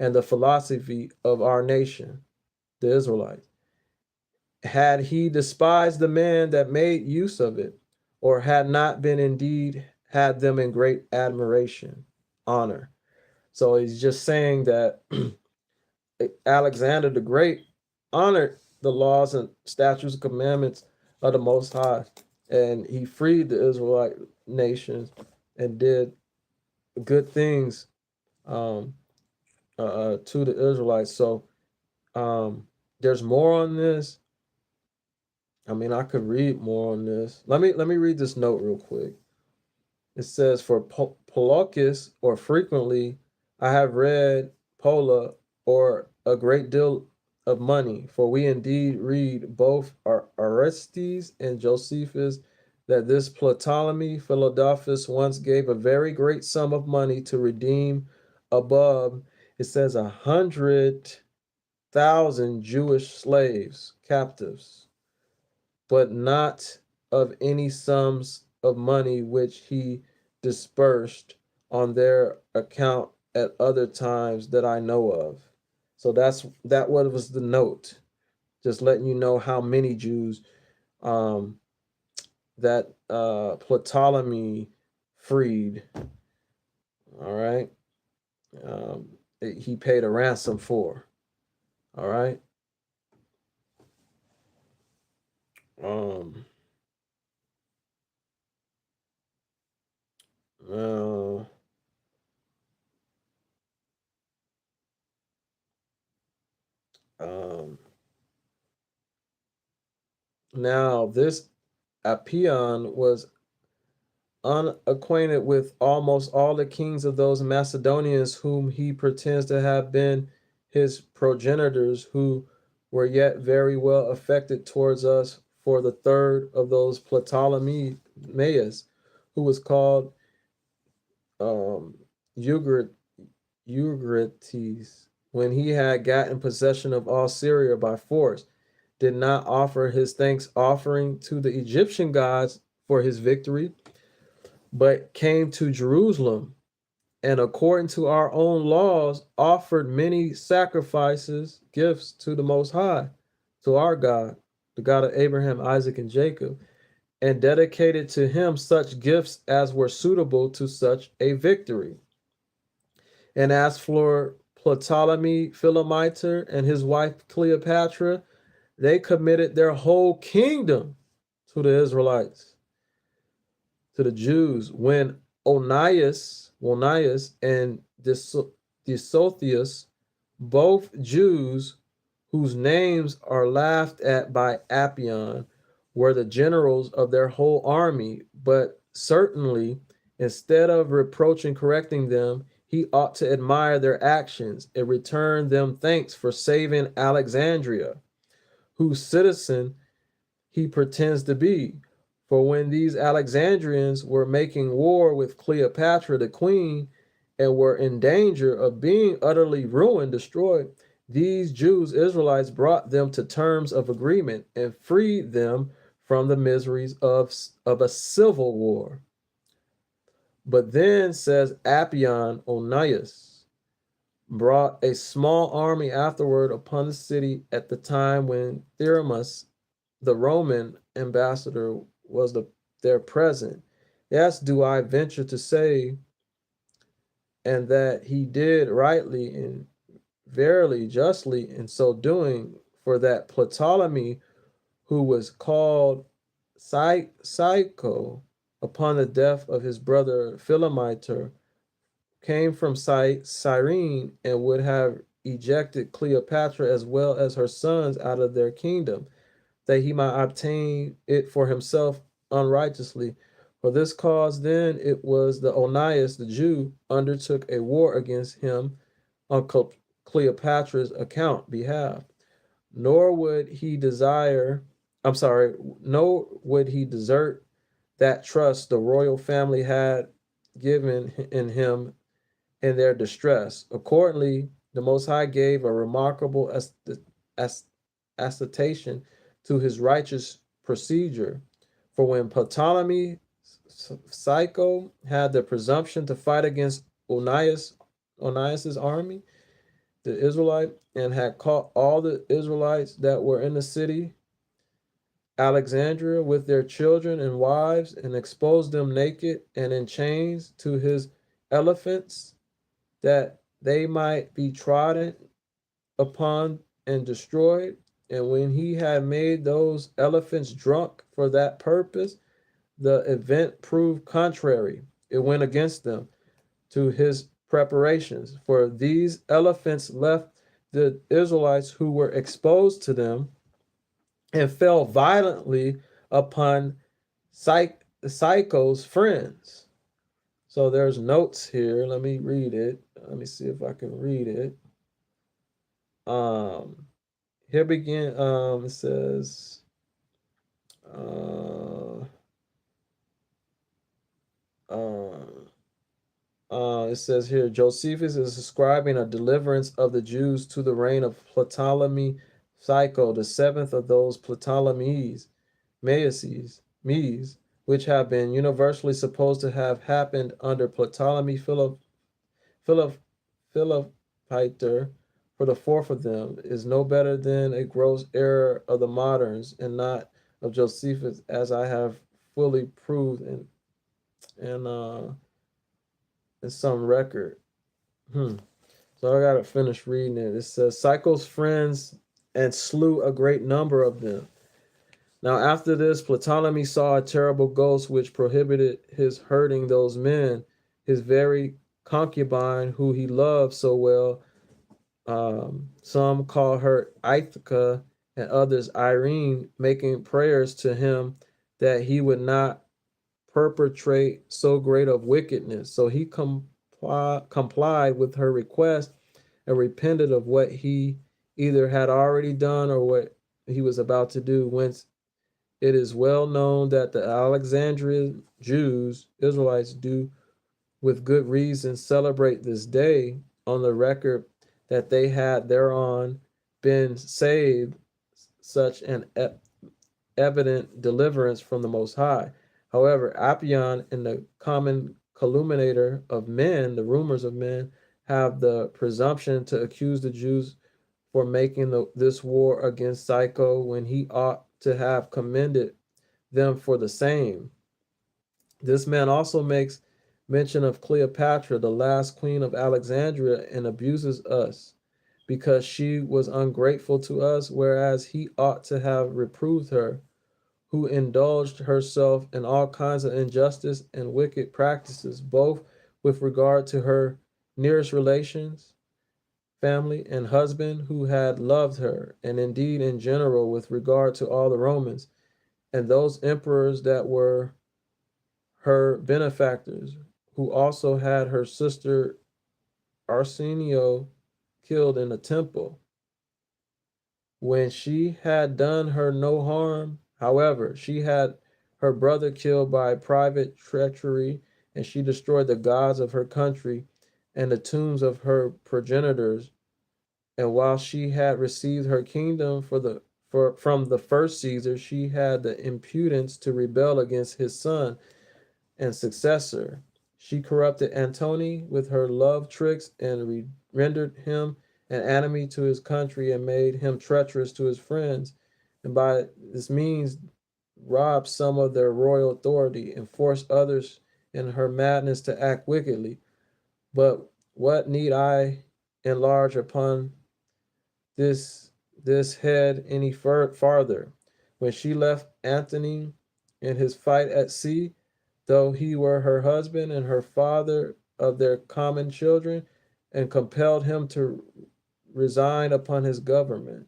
and the philosophy of our nation, the Israelites, had he despised the man that made use of it, or had not been indeed had them in great admiration, honor. So he's just saying that Alexander the Great honored the laws and statutes and commandments of the Most High, and he freed the Israelite nations and did good things to the Israelites. So there's more on this. I mean, I could read more on this. Let me read this note real quick. It says, for Polokis, or frequently, I have read Pola, or a great deal of money, for we indeed read both Orestes and Josephus that this Ptolemy Philadelphus once gave a very great sum of money to redeem above, it says, 100,000 Jewish slaves, captives, but not of any sums of money which he dispersed on their account at other times that I know of. So that was the note, just letting you know how many Jews that Ptolemy freed. All right, he paid a ransom for. All right. Uh, now this Apion was unacquainted with almost all the kings of those Macedonians whom he pretends to have been his progenitors, who were yet very well affected towards us. For the third of those Ptolemaeus, who was called Eucrates, when he had gotten possession of all Syria by force, did not offer his thanks offering to the Egyptian gods for his victory, but came to Jerusalem, and according to our own laws, offered many sacrifices, gifts to the Most High, to our God, the God of Abraham, Isaac, and Jacob, and dedicated to him such gifts as were suitable to such a victory. And as for Ptolemy Philometor and his wife Cleopatra, they committed their whole kingdom to the Israelites, to the Jews, when Onias and Dissothius, both Jews whose names are laughed at by Apion, were the generals of their whole army. But certainly, instead of reproaching correcting them, he ought to admire their actions and return them thanks for saving Alexandria, whose citizen he pretends to be. For when these Alexandrians were making war with Cleopatra the queen, and were in danger of being utterly ruined, destroyed, these Jews, Israelites, brought them to terms of agreement and freed them from the miseries of a civil war. But then, says Apion, Onias brought a small army afterward upon the city at the time when Thyramus, the Roman ambassador, was there present. Yes, do I venture to say, and that he did rightly and verily justly in so doing, for that Ptolemy, who was called Psycho, upon the death of his brother Philometor, came from Cyrene, and would have ejected Cleopatra as well as her sons out of their kingdom, that he might obtain it for himself unrighteously. For this cause then it was the Onias the Jew undertook a war against him on Cleopatra's behalf. Nor would he desert that trust the royal family had given in him in their distress. Accordingly, the Most High gave a remarkable attestation to his righteous procedure. For when Ptolemy Psycho had the presumption to fight against Onias's army, the Israelite, and had caught all the Israelites that were in the city Alexandria with their children and wives, and exposed them naked and in chains to his elephants, that they might be trodden upon and destroyed. And when he had made those elephants drunk for that purpose, the event proved contrary. It went against them to his preparations. For these elephants left the Israelites who were exposed to them and fell violently upon Psycho's friends. So there's notes here. Let me read it. Let me see if I can read it. Here begin. It says. It says here, Josephus is ascribing a deliverance of the Jews to the reign of Ptolemy Psycho, the seventh of those Ptolemies, which have been universally supposed to have happened under Ptolemy Philopater. For the fourth of them is no better than a gross error of the moderns, and not of Josephus, as I have fully proved in some record. So I gotta finish reading it. It says, Psycho's friends and slew a great number of them. Now after this, Ptolemy saw a terrible ghost which prohibited his hurting those men, his very concubine, who he loved so well. Some call her Ithaca and others Irene, making prayers to him that he would not perpetrate so great of wickedness. So he complied with her request and repented of what he either had already done or what he was about to do. Whence it is well known that the Alexandrian Jews, Israelites, do with good reason celebrate this day on the record that they had thereon been saved such an evident deliverance from the Most High. However, apion and the common calumniator of men, the rumors of men, have the presumption to accuse the Jews for making this war against Psycho, when he ought to have commended them for the same. This man also makes mention of Cleopatra, the last queen of Alexandria, and abuses us because she was ungrateful to us, whereas he ought to have reproved her, who indulged herself in all kinds of injustice and wicked practices, both with regard to her nearest relations, family, and husband, who had loved her, and indeed in general with regard to all the Romans, and those emperors that were her benefactors, who also had her sister Arsenio killed in the temple, when she had done her no harm. However, she had her brother killed by private treachery, and she destroyed the gods of her country and the tombs of her progenitors. And while she had received her kingdom from the first Caesar, she had the impudence to rebel against his son and successor. She corrupted Antony with her love tricks and rendered him an enemy to his country and made him treacherous to his friends, and by this means robbed some of their royal authority and forced others in her madness to act wickedly. But what need I enlarge upon this head any farther? When she left Antony in his fight at sea, though he were her husband and her father of their common children, and compelled him to resign upon his government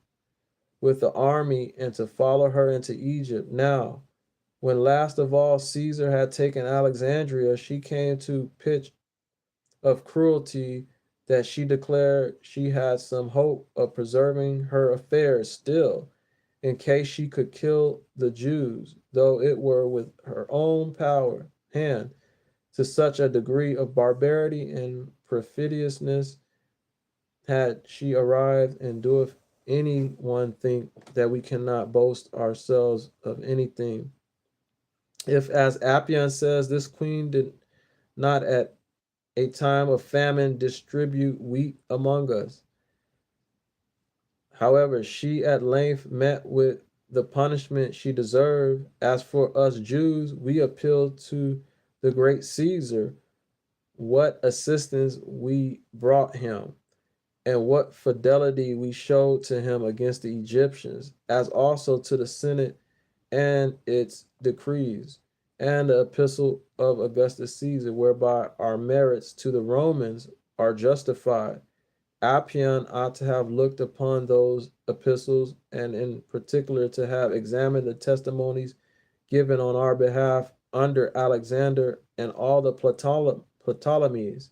with the army and to follow her into Egypt. Now, when last of all Caesar had taken Alexandria, she came to pitch of cruelty that she declared she had some hope of preserving her affairs still, in case she could kill the Jews, though it were with her own hand, to such a degree of barbarity and perfidiousness had she arrived, and doeth any one think that we cannot boast ourselves of anything. If, as Apion says, this queen did not at a time of famine distribute wheat among us, however, she at length met with the punishment she deserved. As for us Jews, we appeal to the great Caesar, what assistance we brought him, and what fidelity we showed to him against the Egyptians, as also to the Senate and its decrees, and the epistle of Augustus Caesar, whereby our merits to the Romans are justified. Apion ought to have looked upon those epistles, and in particular to have examined the testimonies given on our behalf under Alexander and all the Ptolemies,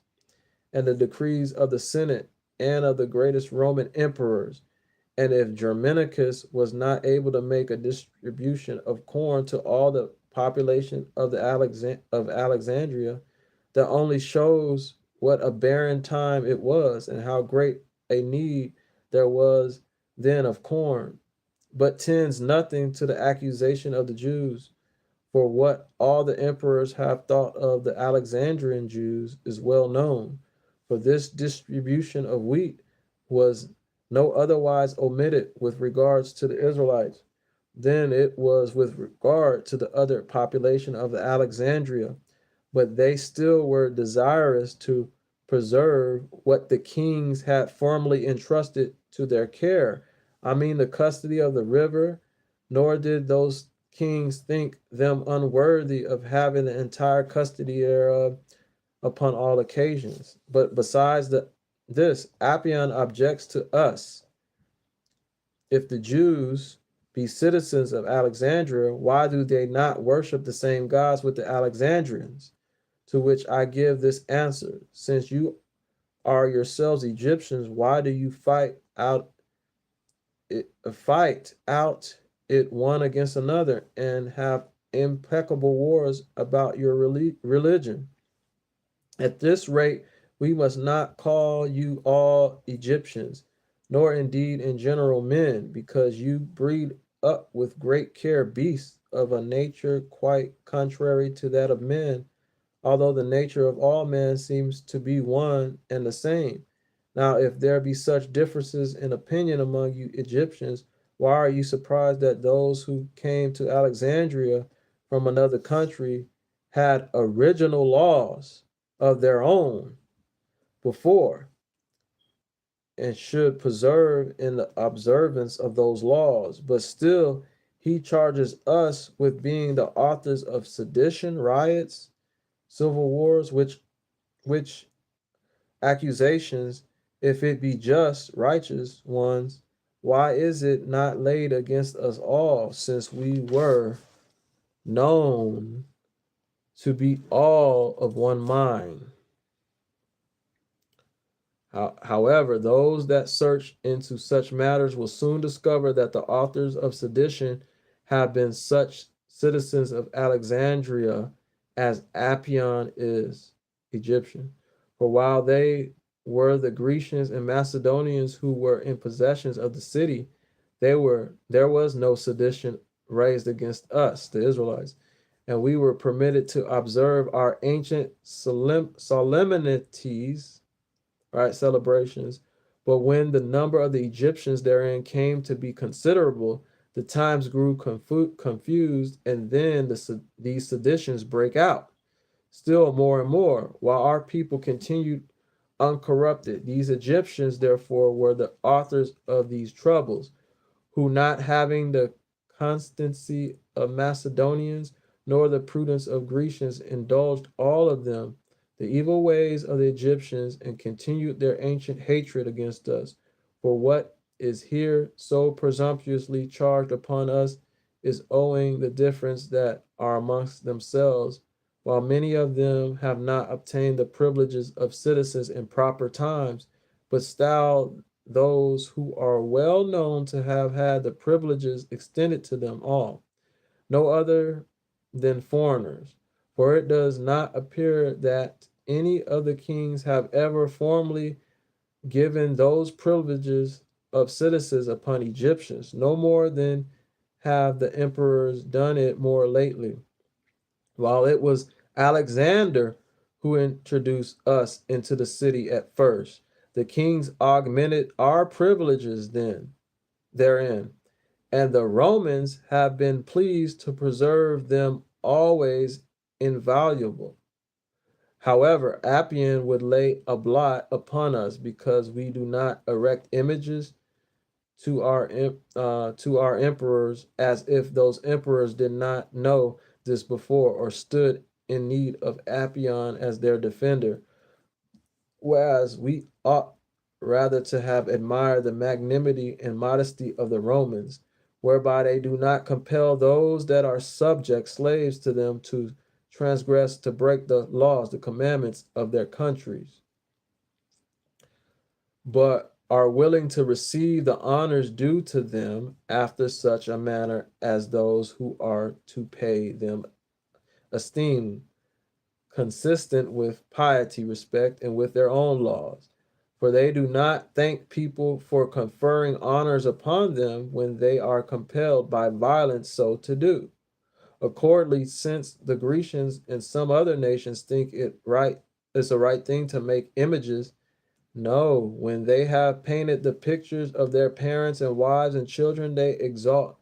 and the decrees of the Senate and of the greatest Roman emperors. And if Germanicus was not able to make a distribution of corn to all the population of Alexandria, that only shows what a barren time it was and how great a need there was then of corn, but tends nothing to the accusation of the Jews. For what all the emperors have thought of the Alexandrian Jews is well known. For this distribution of wheat was no otherwise omitted with regards to the Israelites than it was with regard to the other population of the Alexandria, but they still were desirous to preserve what the kings had formerly entrusted to their care. I mean, the custody of the river, nor did those kings think them unworthy of having the entire custody thereof upon all occasions. But besides this, Apion objects to us, if the Jews be citizens of Alexandria, why do they not worship the same gods with the Alexandrians? To which I give this answer: since you are yourselves Egyptians, why do you fight out it one against another and have impeccable wars about your religion? At this rate, we must not call you all Egyptians, nor indeed in general men, because you breed up with great care beasts of a nature quite contrary to that of men, although the nature of all men seems to be one and the same. Now, if there be such differences in opinion among you Egyptians, why are you surprised that those who came to Alexandria from another country had original laws of their own before, and should preserve in the observance of those laws? But still, he charges us with being the authors of sedition, riots, civil wars, which accusations, if it be just, righteous ones, why is it not laid against us all, since we were known to be all of one mind? However, those that search into such matters will soon discover that the authors of sedition have been such citizens of Alexandria as Apion is Egyptian. For while they were the Grecians and Macedonians who were in possessions of the city, there was no sedition raised against us, the Israelites, and we were permitted to observe our ancient solemnities, right, celebrations. But when the number of the Egyptians therein came to be considerable, the times grew confused, and then these seditions break out still more and more, while our people continued uncorrupted. These Egyptians, therefore, were the authors of these troubles, who, not having the constancy of Macedonians, nor the prudence of Grecians, indulged all of them the evil ways of the Egyptians, and continued their ancient hatred against us. For what is here so presumptuously charged upon us is owing the difference that are amongst themselves, while many of them have not obtained the privileges of citizens in proper times, but style those who are well known to have had the privileges extended to them all, no other than foreigners. For it does not appear that any of the kings have ever formally given those privileges of citizens upon Egyptians, no more than have the emperors done it more lately. While it was Alexander who introduced us into the city at first, the kings augmented our privileges therein, and the Romans have been pleased to preserve them always invaluable. However, Apion would lay a blot upon us because we do not erect images to our emperors, as if those emperors did not know this before or stood in need of Apion as their defender, whereas we ought rather to have admired the magnanimity and modesty of the Romans, whereby they do not compel those that are subject slaves to them to transgress, to break the laws, the commandments of their countries, but are willing to receive the honors due to them after such a manner as those who are to pay them esteem, consistent with piety, respect, and with their own laws. For they do not thank people for conferring honors upon them when they are compelled by violence so to do. Accordingly, since the Grecians and some other nations think it's a right thing to make images, no, when they have painted the pictures of their parents and wives and children, they exult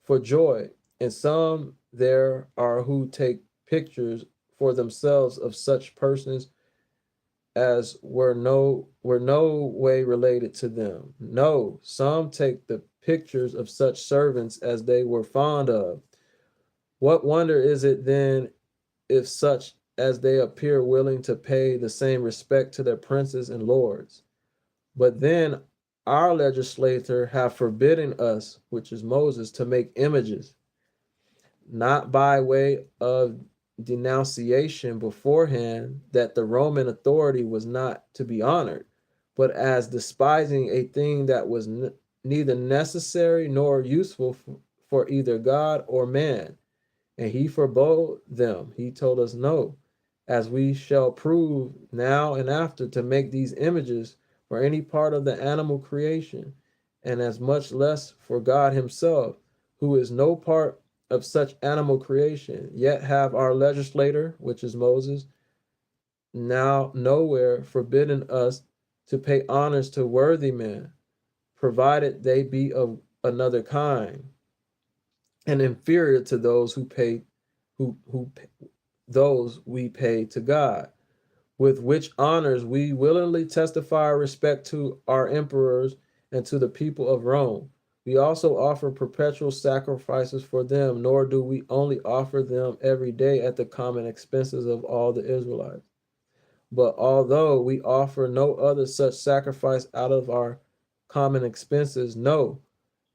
for joy. And some there are who take pictures for themselves of such persons as were no way related to them. No, some take the pictures of such servants as they were fond of. What wonder is it then if such as they appear willing to pay the same respect to their princes and lords? But then our legislator have forbidden us, which is Moses, to make images, not by way of denunciation beforehand that the Roman authority was not to be honored, but as despising a thing that was neither necessary nor useful for either God or man. And he forbade them. He told us no, as we shall prove now and after, to make these images for any part of the animal creation, and as much less for God himself, who is no part of such animal creation. Yet have our legislator, which is Moses, now nowhere forbidden us to pay honors to worthy men, provided they be of another kind and inferior to those who those we pay to God, with which honors we willingly testify our respect to our emperors and to the people of Rome. We also offer perpetual sacrifices for them, nor do we only offer them every day at the common expenses of all the Israelites. But although we offer no other such sacrifice out of our common expenses, no,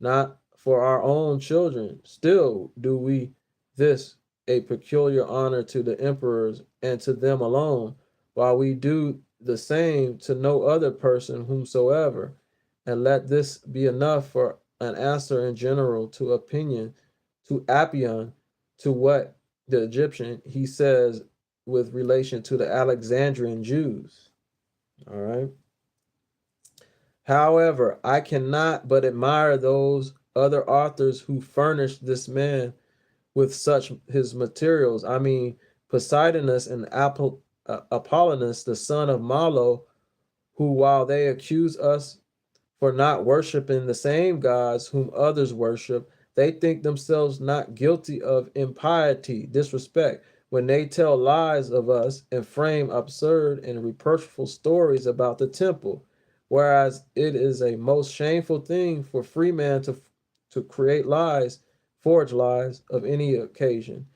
not for our own children, still do we this a peculiar honor to the emperors and to them alone, while we do the same to no other person whomsoever. And let this be enough for an answer in general to opinion, to apion, to what the Egyptian he says with relation to the Alexandrian Jews. All right. However, I cannot but admire those other authors who furnished this man with such his materials. I mean, Poseidonus and Apollonius, the son of Malo, who, while they accuse us for not worshiping the same gods whom others worship, they think themselves not guilty of impiety, disrespect, when they tell lies of us and frame absurd and reproachful stories about the temple. Whereas it is a most shameful thing for free man to create lies, forge lies of any occasion,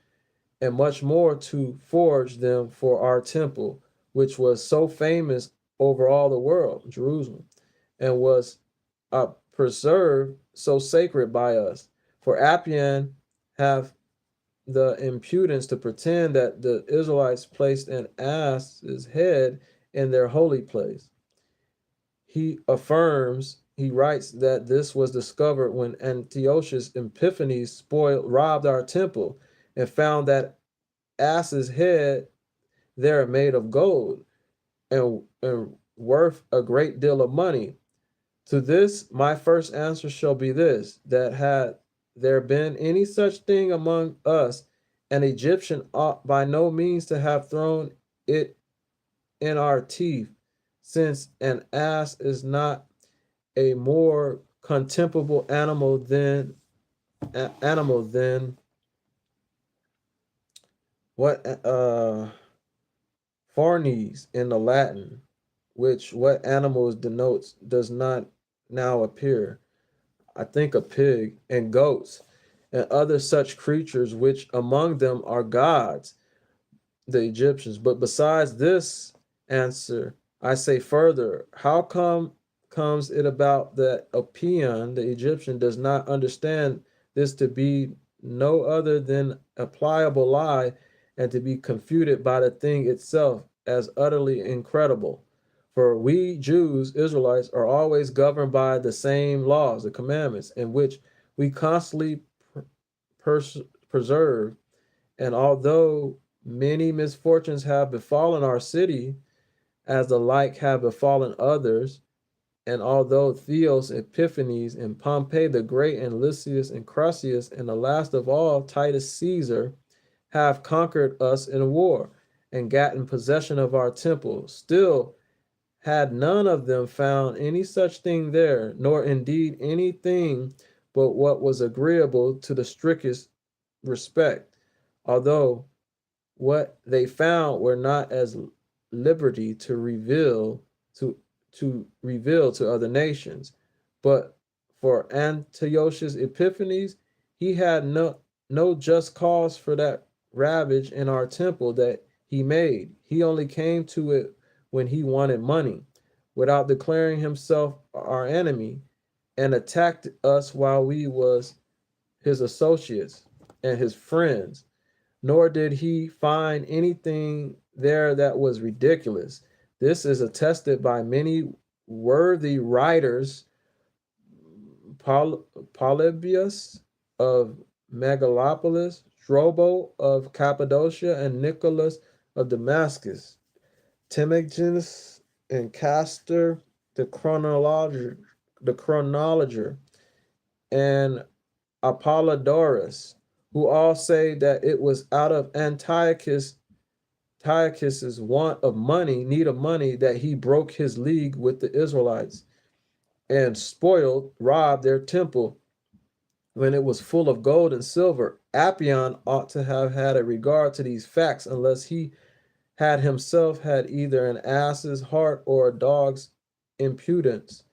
and much more to forge them for our temple, which was so famous over all the world, Jerusalem, and was preserved so sacred by us. For Apion have the impudence to pretend that the Israelites placed an ass's head in their holy place. He writes that this was discovered when Antiochus Epiphanes robbed our temple and found that ass's head there made of gold and worth a great deal of money. To this, my first answer shall be this, that had there been any such thing among us, an Egyptian ought by no means to have thrown it in our teeth, since an ass is not a more contemptible animal than what Farnes in the Latin, which what animals denotes does not now appear. I think a pig and goats and other such creatures, which among them are gods, the Egyptians. But besides this answer, I say further, how comes it about that apion, the Egyptian, does not understand this to be no other than a pliable lie, and to be confuted by the thing itself as utterly incredible? For we Jews, Israelites, are always governed by the same laws, the commandments, in which we constantly preserve. And although many misfortunes have befallen our city, as the like have befallen others, and although Theos, Epiphanes, and Pompey the Great, and Lysias, and Crassus, and the last of all, Titus Caesar, have conquered us in war, and gotten possession of our temple, still had none of them found any such thing there, nor indeed anything but what was agreeable to the strictest respect, although what they found were not as liberty to reveal to other nations. But for Antiochus Epiphanes, he had no just cause for that ravage in our temple that he made. He only came to it when he wanted money, without declaring himself our enemy, and attacked us while we was his associates and his friends. Nor did he find anything there that was ridiculous. This is attested by many worthy writers, Polybius of Megalopolis, Strabo of Cappadocia, and Nicholas of Damascus, Timagenes and Castor, the chronologer, and Apollodorus, who all say that it was out of Antiochus's want of money, need of money, that he broke his league with the Israelites and robbed their temple when it was full of gold and silver. Apion ought to have had a regard to these facts, unless he had himself had either an ass's heart or a dog's impudence.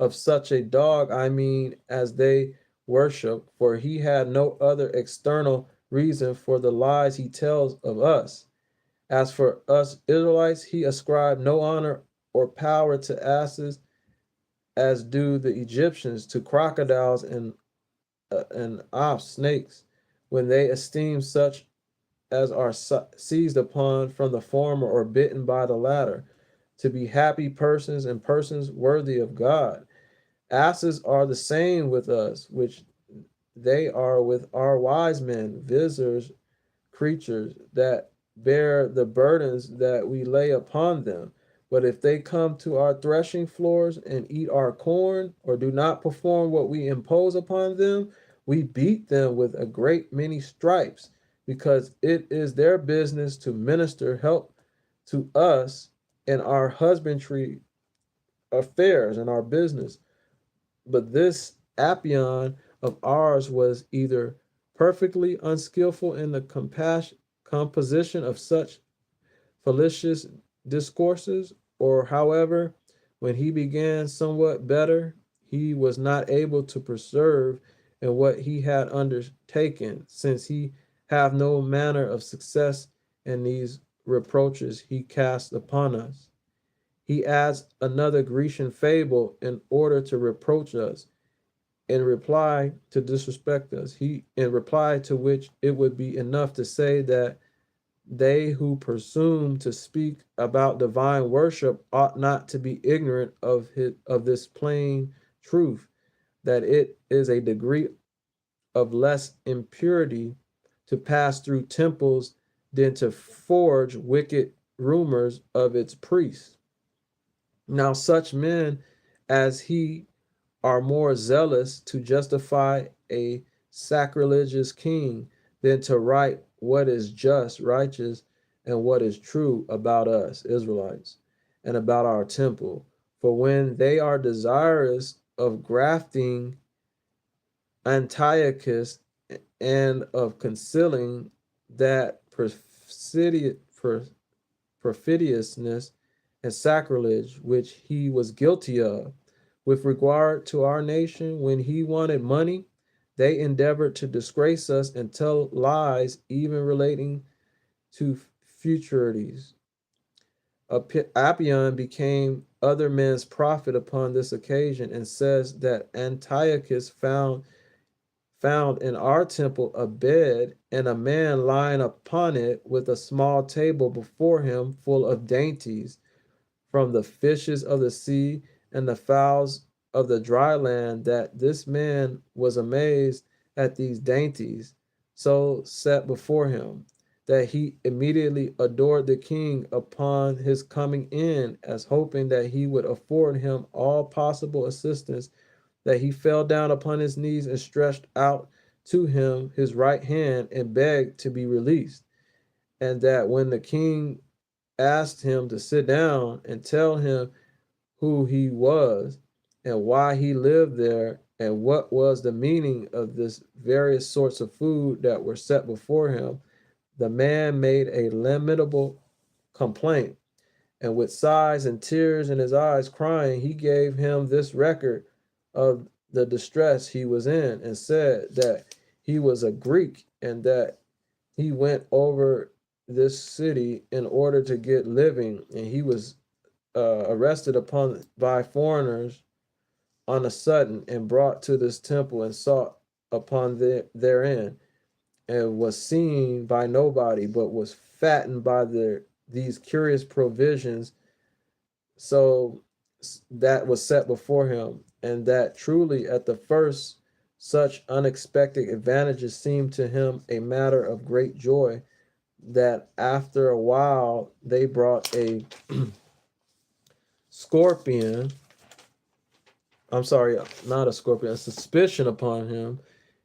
Of such a dog, I mean, as they worship, for he had no other external reason for the lies he tells of us. As for us Israelites, he ascribed no honor or power to asses, as do the Egyptians to crocodiles and snakes, when they esteem such as are seized upon from the former or bitten by the latter, to be happy persons and persons worthy of God. Asses are the same with us, which they are with our wise men, visitors, creatures that bear the burdens that we lay upon them. But if they come to our threshing floors and eat our corn, or do not perform what we impose upon them, we beat them with a great many stripes, because it is their business to minister help to us in our husbandry affairs and our business. But this apion of ours was either perfectly unskillful in the composition of such fallacious discourses, or however, when he began somewhat better, he was not able to preserve in what he had undertaken, since he have no manner of success in these reproaches he cast upon us. He adds another Grecian fable in order to reproach us, in reply to disrespect us. In reply to which it would be enough to say that they who presume to speak about divine worship ought not to be ignorant of this plain truth, that it is a degree of less impurity to pass through temples than to forge wicked rumors of its priests. Now such men as he are more zealous to justify a sacrilegious king than to write what is just, righteous, and what is true about us, Israelites, and about our temple. For when they are desirous of grafting Antiochus and of concealing that perfidiousness and sacrilege which he was guilty of, with regard to our nation, when he wanted money, they endeavored to disgrace us and tell lies, even relating to futurities. Apion became other men's prophet upon this occasion, and says that Antiochus found in our temple a bed, and a man lying upon it with a small table before him full of dainties from the fishes of the sea and the fowls of the dry land, that this man was amazed at these dainties so set before him, that he immediately adored the king upon his coming in, as hoping that he would afford him all possible assistance, that he fell down upon his knees and stretched out to him his right hand and begged to be released. And that when the king asked him to sit down and tell him who he was and why he lived there and what was the meaning of this various sorts of food that were set before him, the man made a lamentable complaint, and with sighs and tears in his eyes, crying, he gave him this record of the distress he was in, and said that he was a Greek, and that he went over this city in order to get living, and he was arrested upon by foreigners on a sudden, and brought to this temple, and sought upon therein, and was seen by nobody, but was fattened by these curious provisions, so that was set before him, and that truly at the first such unexpected advantages seemed to him a matter of great joy, that after a while they brought a scorpion, I'm sorry, not a scorpion, a suspicion upon him,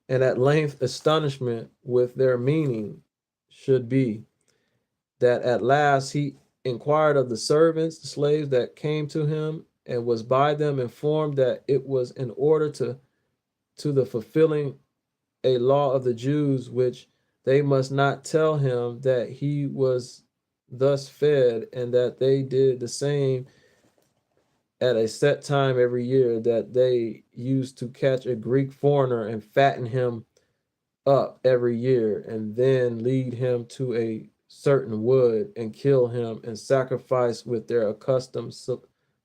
and at length astonishment with their meaning should be, that at last he inquired of the servants, the slaves that came to him, and was by them informed that it was in order to the fulfilling a law of the Jews, which they must not tell him that he was thus fed, and that they did the same at a set time every year, that they used to catch a Greek foreigner and fatten him up every year, and then lead him to a certain wood and kill him and sacrifice with their accustomed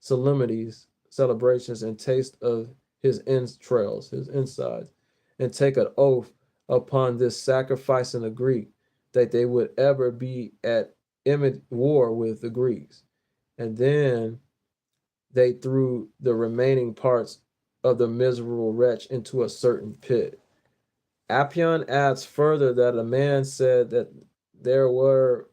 solemnities, celebrations, and taste of his entrails, his insides, and take an oath upon this sacrifice in the Greek, that they would ever be at war with the Greeks. And then they threw the remaining parts of the miserable wretch into a certain pit. Apion adds further that a man said that there were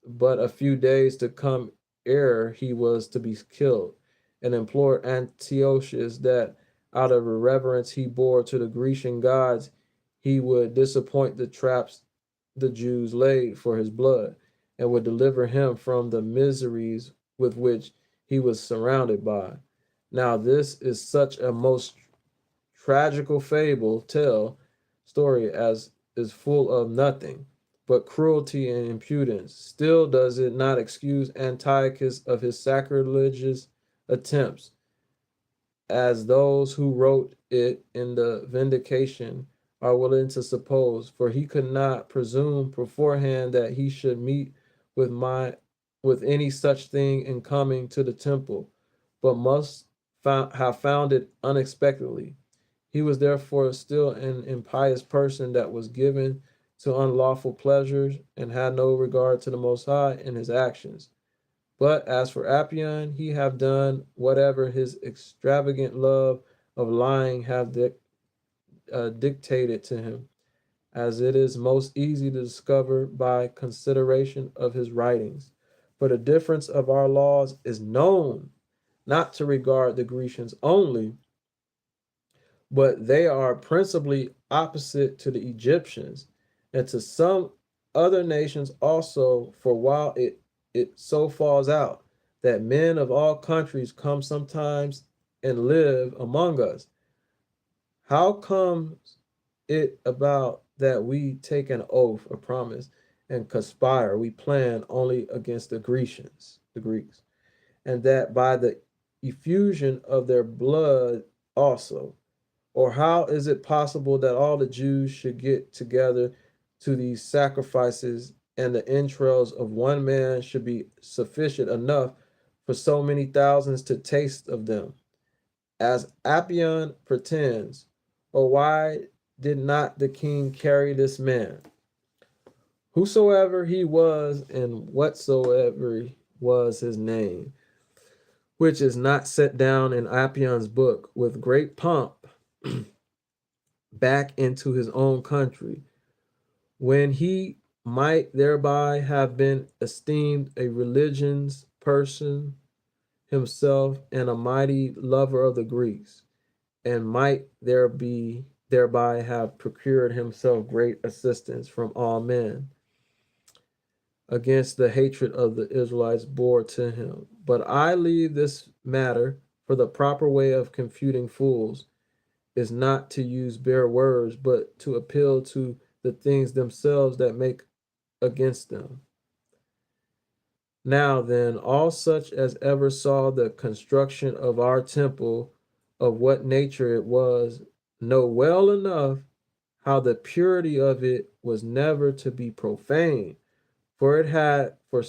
but a few days to come ere he was to be killed, and implored Antiochus that, out of a reverence he bore to the Grecian gods, he would disappoint the traps the Jews laid for his blood, and would deliver him from the miseries with which he was surrounded by. Now, this is such a most tragical fable tale story as is full of nothing but cruelty and impudence. Still does it not excuse Antiochus of his sacrilegious attempts, as those who wrote it in the vindication are willing to suppose, for he could not presume beforehand that he should meet with with any such thing in coming to the temple, but must have found it unexpectedly. He was therefore still an impious person that was given to unlawful pleasures, and had no regard to the Most High in his actions. But as for Apion, he have done whatever his extravagant love of lying have dictated to him, as it is most easy to discover by consideration of his writings. For the difference of our laws is known, not to regard the Grecians only, but they are principally opposite to the Egyptians and to some other nations also. For while it so falls out that men of all countries come sometimes and live among us, how comes it about that we take an oath, a promise, and conspire, we plan only against the Grecians, the Greeks, and that by the effusion of their blood also? Or how is it possible that all the Jews should get together to these sacrifices, and the entrails of one man should be sufficient enough for so many thousands to taste of them, as Apion pretends? Or why did not the king carry this man, whosoever he was and whatsoever was his name, which is not set down in Apion's book, with great pomp back into his own country, when he might thereby have been esteemed a religion's person himself, and a mighty lover of the Greeks, and might thereby have procured himself great assistance from all men against the hatred of the Israelites bore to him. But I leave this matter, for the proper way of confuting fools is not to use bare words, but to appeal to the things themselves that make against them. Now then, all such as ever saw the construction of our temple, of what nature it was, know well enough how the purity of it was never to be profaned, for it had four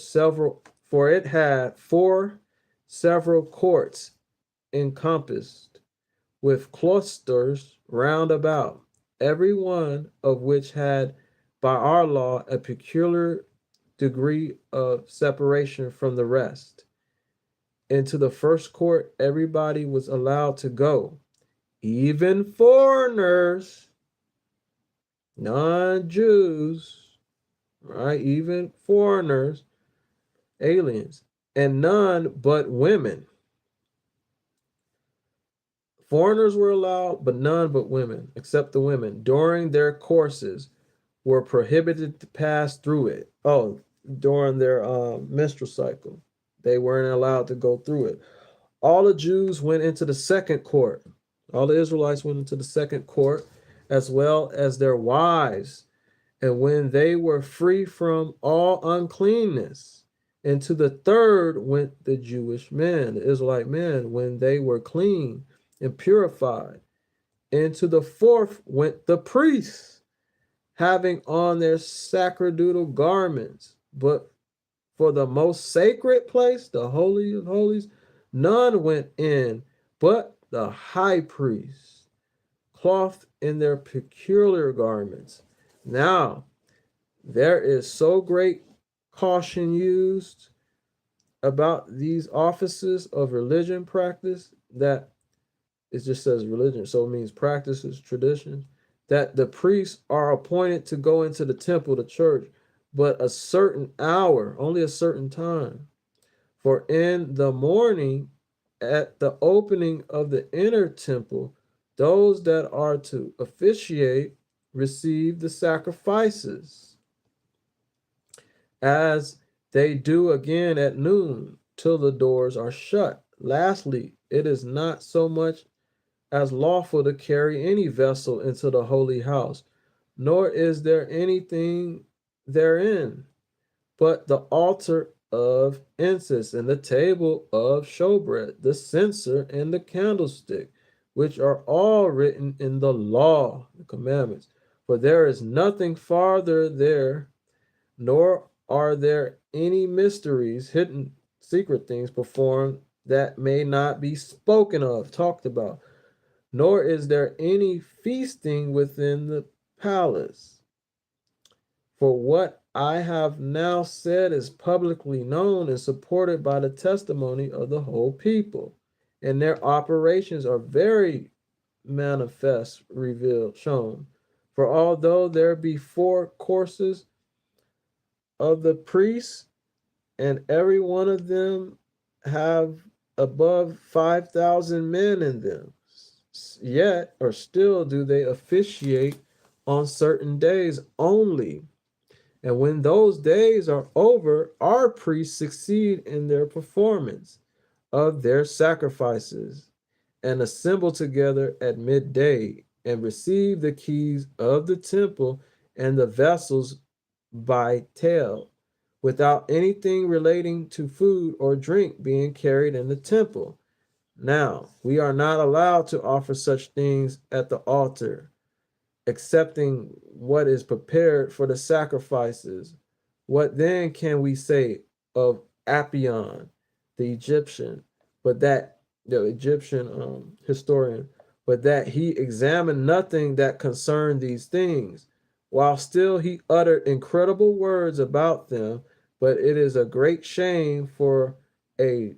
several courts encompassed with cloisters round about, every one of which had by our law a peculiar degree of separation from the rest. Into the first court everybody was allowed to go, even foreigners, non-Jews, right? Even foreigners, aliens, and none but women. Foreigners were allowed, but none but women, except the women, during their courses, were prohibited to pass through it. Oh, during their menstrual cycle, they weren't allowed to go through it. All the Jews went into the second court. All the Israelites went into the second court, as well as their wives. And when they were free from all uncleanness, into the third went the Jewish men, the Israelite men, when they were clean and purified. Into the fourth went the priests, having on their sacerdotal garments. But for the most sacred place, the Holy of Holies, none went in but the high priest, clothed in their peculiar garments. Now, there is so great caution used about these offices of religion practice, that it just says religion, so it means practices, traditions, that the priests are appointed to go into the temple, the church, but a certain hour, only a certain time. For in the morning, at the opening of the inner temple, those that are to officiate receive the sacrifices, as they do again at noon, till the doors are shut. Lastly, it is not so much as lawful to carry any vessel into the holy house, nor is there anything therein but the altar of incense, and the table of showbread, the censer, and the candlestick, which are all written in the law, the commandments. For there is nothing farther there, nor are there any mysteries, hidden, secret things performed that may not be spoken of, talked about, nor is there any feasting within the palace. For what I have now said is publicly known and supported by the testimony of the whole people, and their operations are very manifest, revealed, shown. For although there be four courses of the priests, and every one of them have above 5,000 men in them. Yet, or still, do they officiate on certain days only. And when those days are over, our priests succeed in their performance of their sacrifices and assemble together at midday and receive the keys of the temple and the vessels by tale, without anything relating to food or drink being carried in the temple. Now, we are not allowed to offer such things at the altar, accepting what is prepared for the sacrifices. What then can we say of Apion, the Egyptian, but that the Egyptian historian, but that he examined nothing that concerned these things, while still he uttered incredible words about them. But it is a great shame for a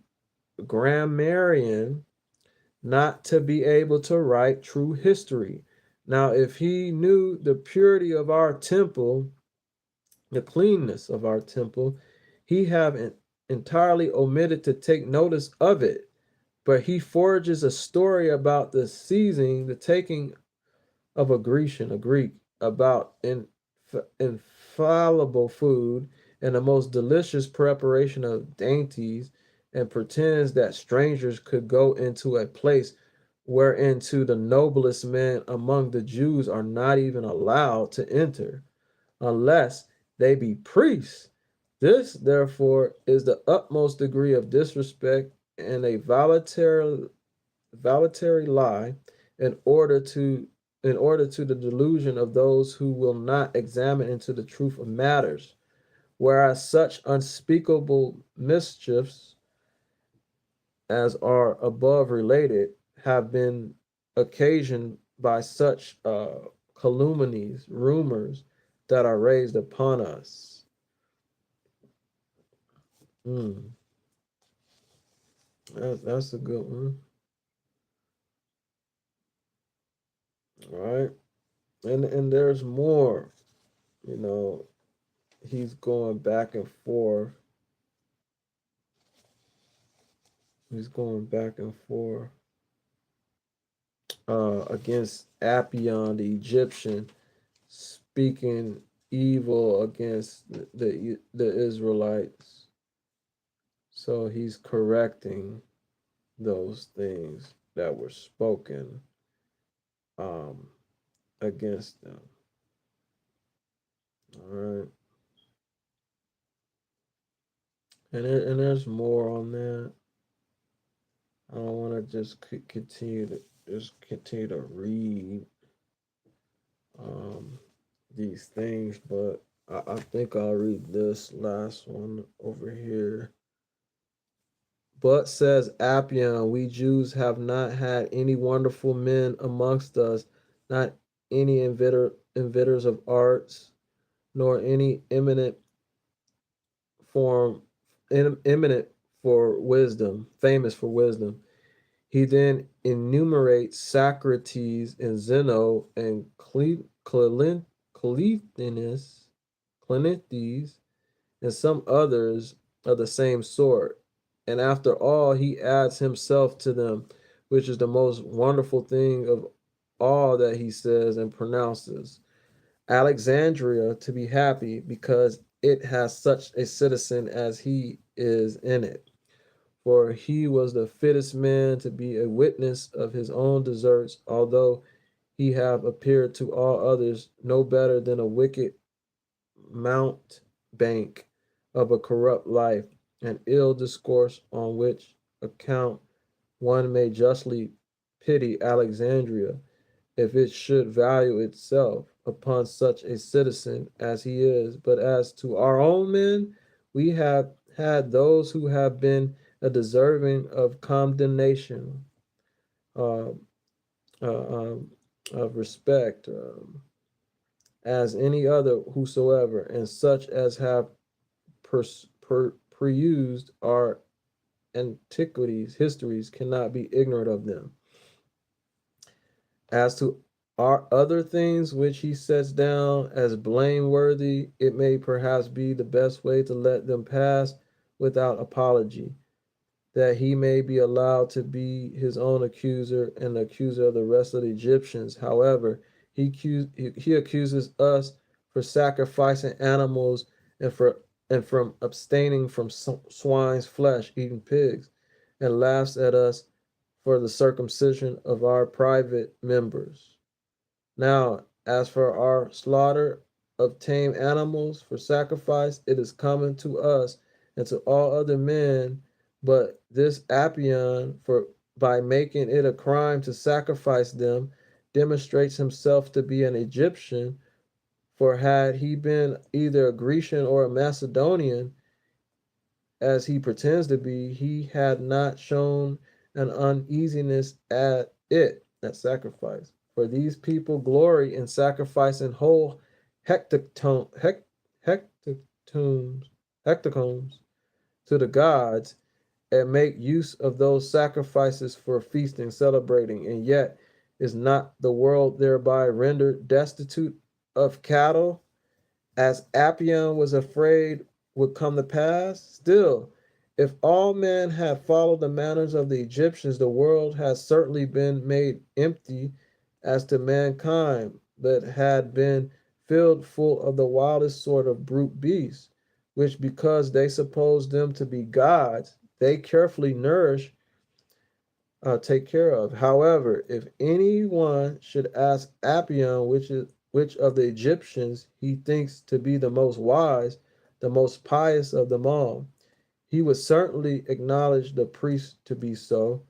grammarian not to be able to write true history. Now, if he knew the purity of our temple, the cleanness of our temple, he have entirely omitted to take notice of it. But he forges a story about the seizing, the taking of a Greek, about infallible food and the most delicious preparation of dainties, and pretends that strangers could go into a place whereinto the noblest men among the Jews are not even allowed to enter, unless they be priests. This, therefore, is the utmost degree of disrespect and a voluntary lie in order to the delusion of those who will not examine into the truth of matters, whereas such unspeakable mischiefs as are above related have been occasioned by such calumnies, rumors that are raised upon us. That's a good one. All right. And there's more, you know, he's going back and forth. He's going back and forth against Apion, the Egyptian, speaking evil against the Israelites. So he's correcting those things that were spoken um, against them. All right. And there's more on that. I don't want to just continue to read these things, but I think I'll read this last one over here. But says Apion, we Jews have not had any wonderful men amongst us, not any inventors of arts, nor any form eminent for wisdom, famous for wisdom. He then enumerates Socrates and Zeno and Cleanthes and some others of the same sort. And after all, he adds himself to them, which is the most wonderful thing of all that he says and pronounces. Alexandria to be happy because it has such a citizen as he is in it. For he was the fittest man to be a witness of his own deserts, although he have appeared to all others no better than a wicked mountebank of a corrupt life, and ill discourse, on which account one may justly pity Alexandria, if it should value itself upon such a citizen as he is. But as to our own men, we have had those who have been deserving of condemnation, uh, of respect, as any other whosoever, and such as have perused our antiquities, histories, cannot be ignorant of them. As to our other things which he sets down as blameworthy, it may perhaps be the best way to let them pass without apology, that he may be allowed to be his own accuser and the accuser of the rest of the Egyptians. However, he accuses us for sacrificing animals and from abstaining from swine's flesh, eating pigs, and laughs at us for the circumcision of our private members. Now, as for our slaughter of tame animals for sacrifice, it is common to us and to all other men, but this apion, for by making it a crime to sacrifice them, demonstrates himself to be an Egyptian, for had he been either a Grecian or a Macedonian, as he pretends to be, he had not shown an uneasiness at it, that sacrifice. For these people glory in sacrificing whole hectatombs, hecatombs to the gods, and make use of those sacrifices for feasting, celebrating, and yet is not the world thereby rendered destitute of cattle, as Apion was afraid would come to pass? Still, if all men had followed the manners of the Egyptians, the world has certainly been made empty as to mankind, but had been filled full of the wildest sort of brute beasts, which, because they supposed them to be gods, they carefully take care of. However, if anyone should ask Apion which of the Egyptians he thinks to be the most wise, the most pious of them all, he would certainly acknowledge the priest to be so.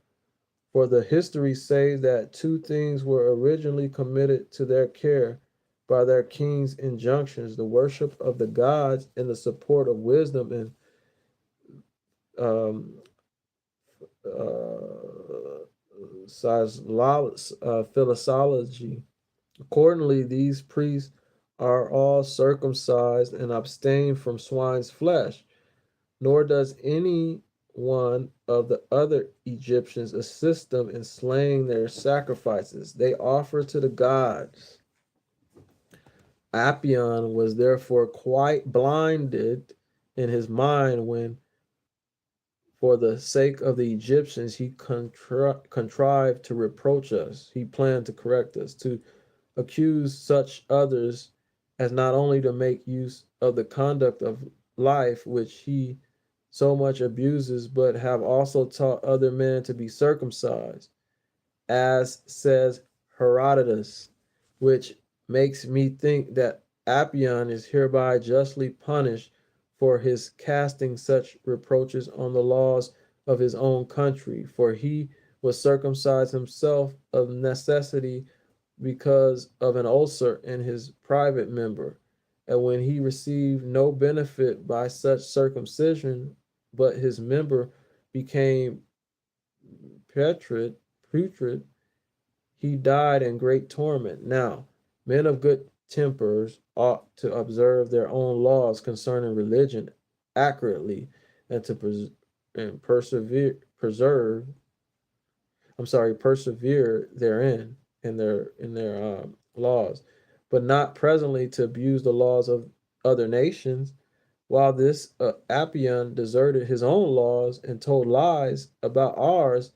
For the histories say that two things were originally committed to their care by their king's injunctions: the worship of the gods and the support of wisdom and um, philosophy. Accordingly, these priests are all circumcised and abstain from swine's flesh, nor does any one of the other Egyptians assist them in slaying their sacrifices they offer to the gods. Apion was therefore quite blinded in his mind when, for the sake of the Egyptians, he contrived to reproach us. He planned to correct us, to accuse such others as not only to make use of the conduct of life which he so much abuses, but have also taught other men to be circumcised, as says Herodotus, which makes me think that Apion is hereby justly punished for his casting such reproaches on the laws of his own country, for he was circumcised himself of necessity because of an ulcer in his private member, and when he received no benefit by such circumcision, but his member became putrid, he died in great torment. Now, men of good tempers ought to observe their own laws concerning religion accurately, and to persevere therein in their laws, but not presently to abuse the laws of other nations. While this Apion deserted his own laws and told lies about ours,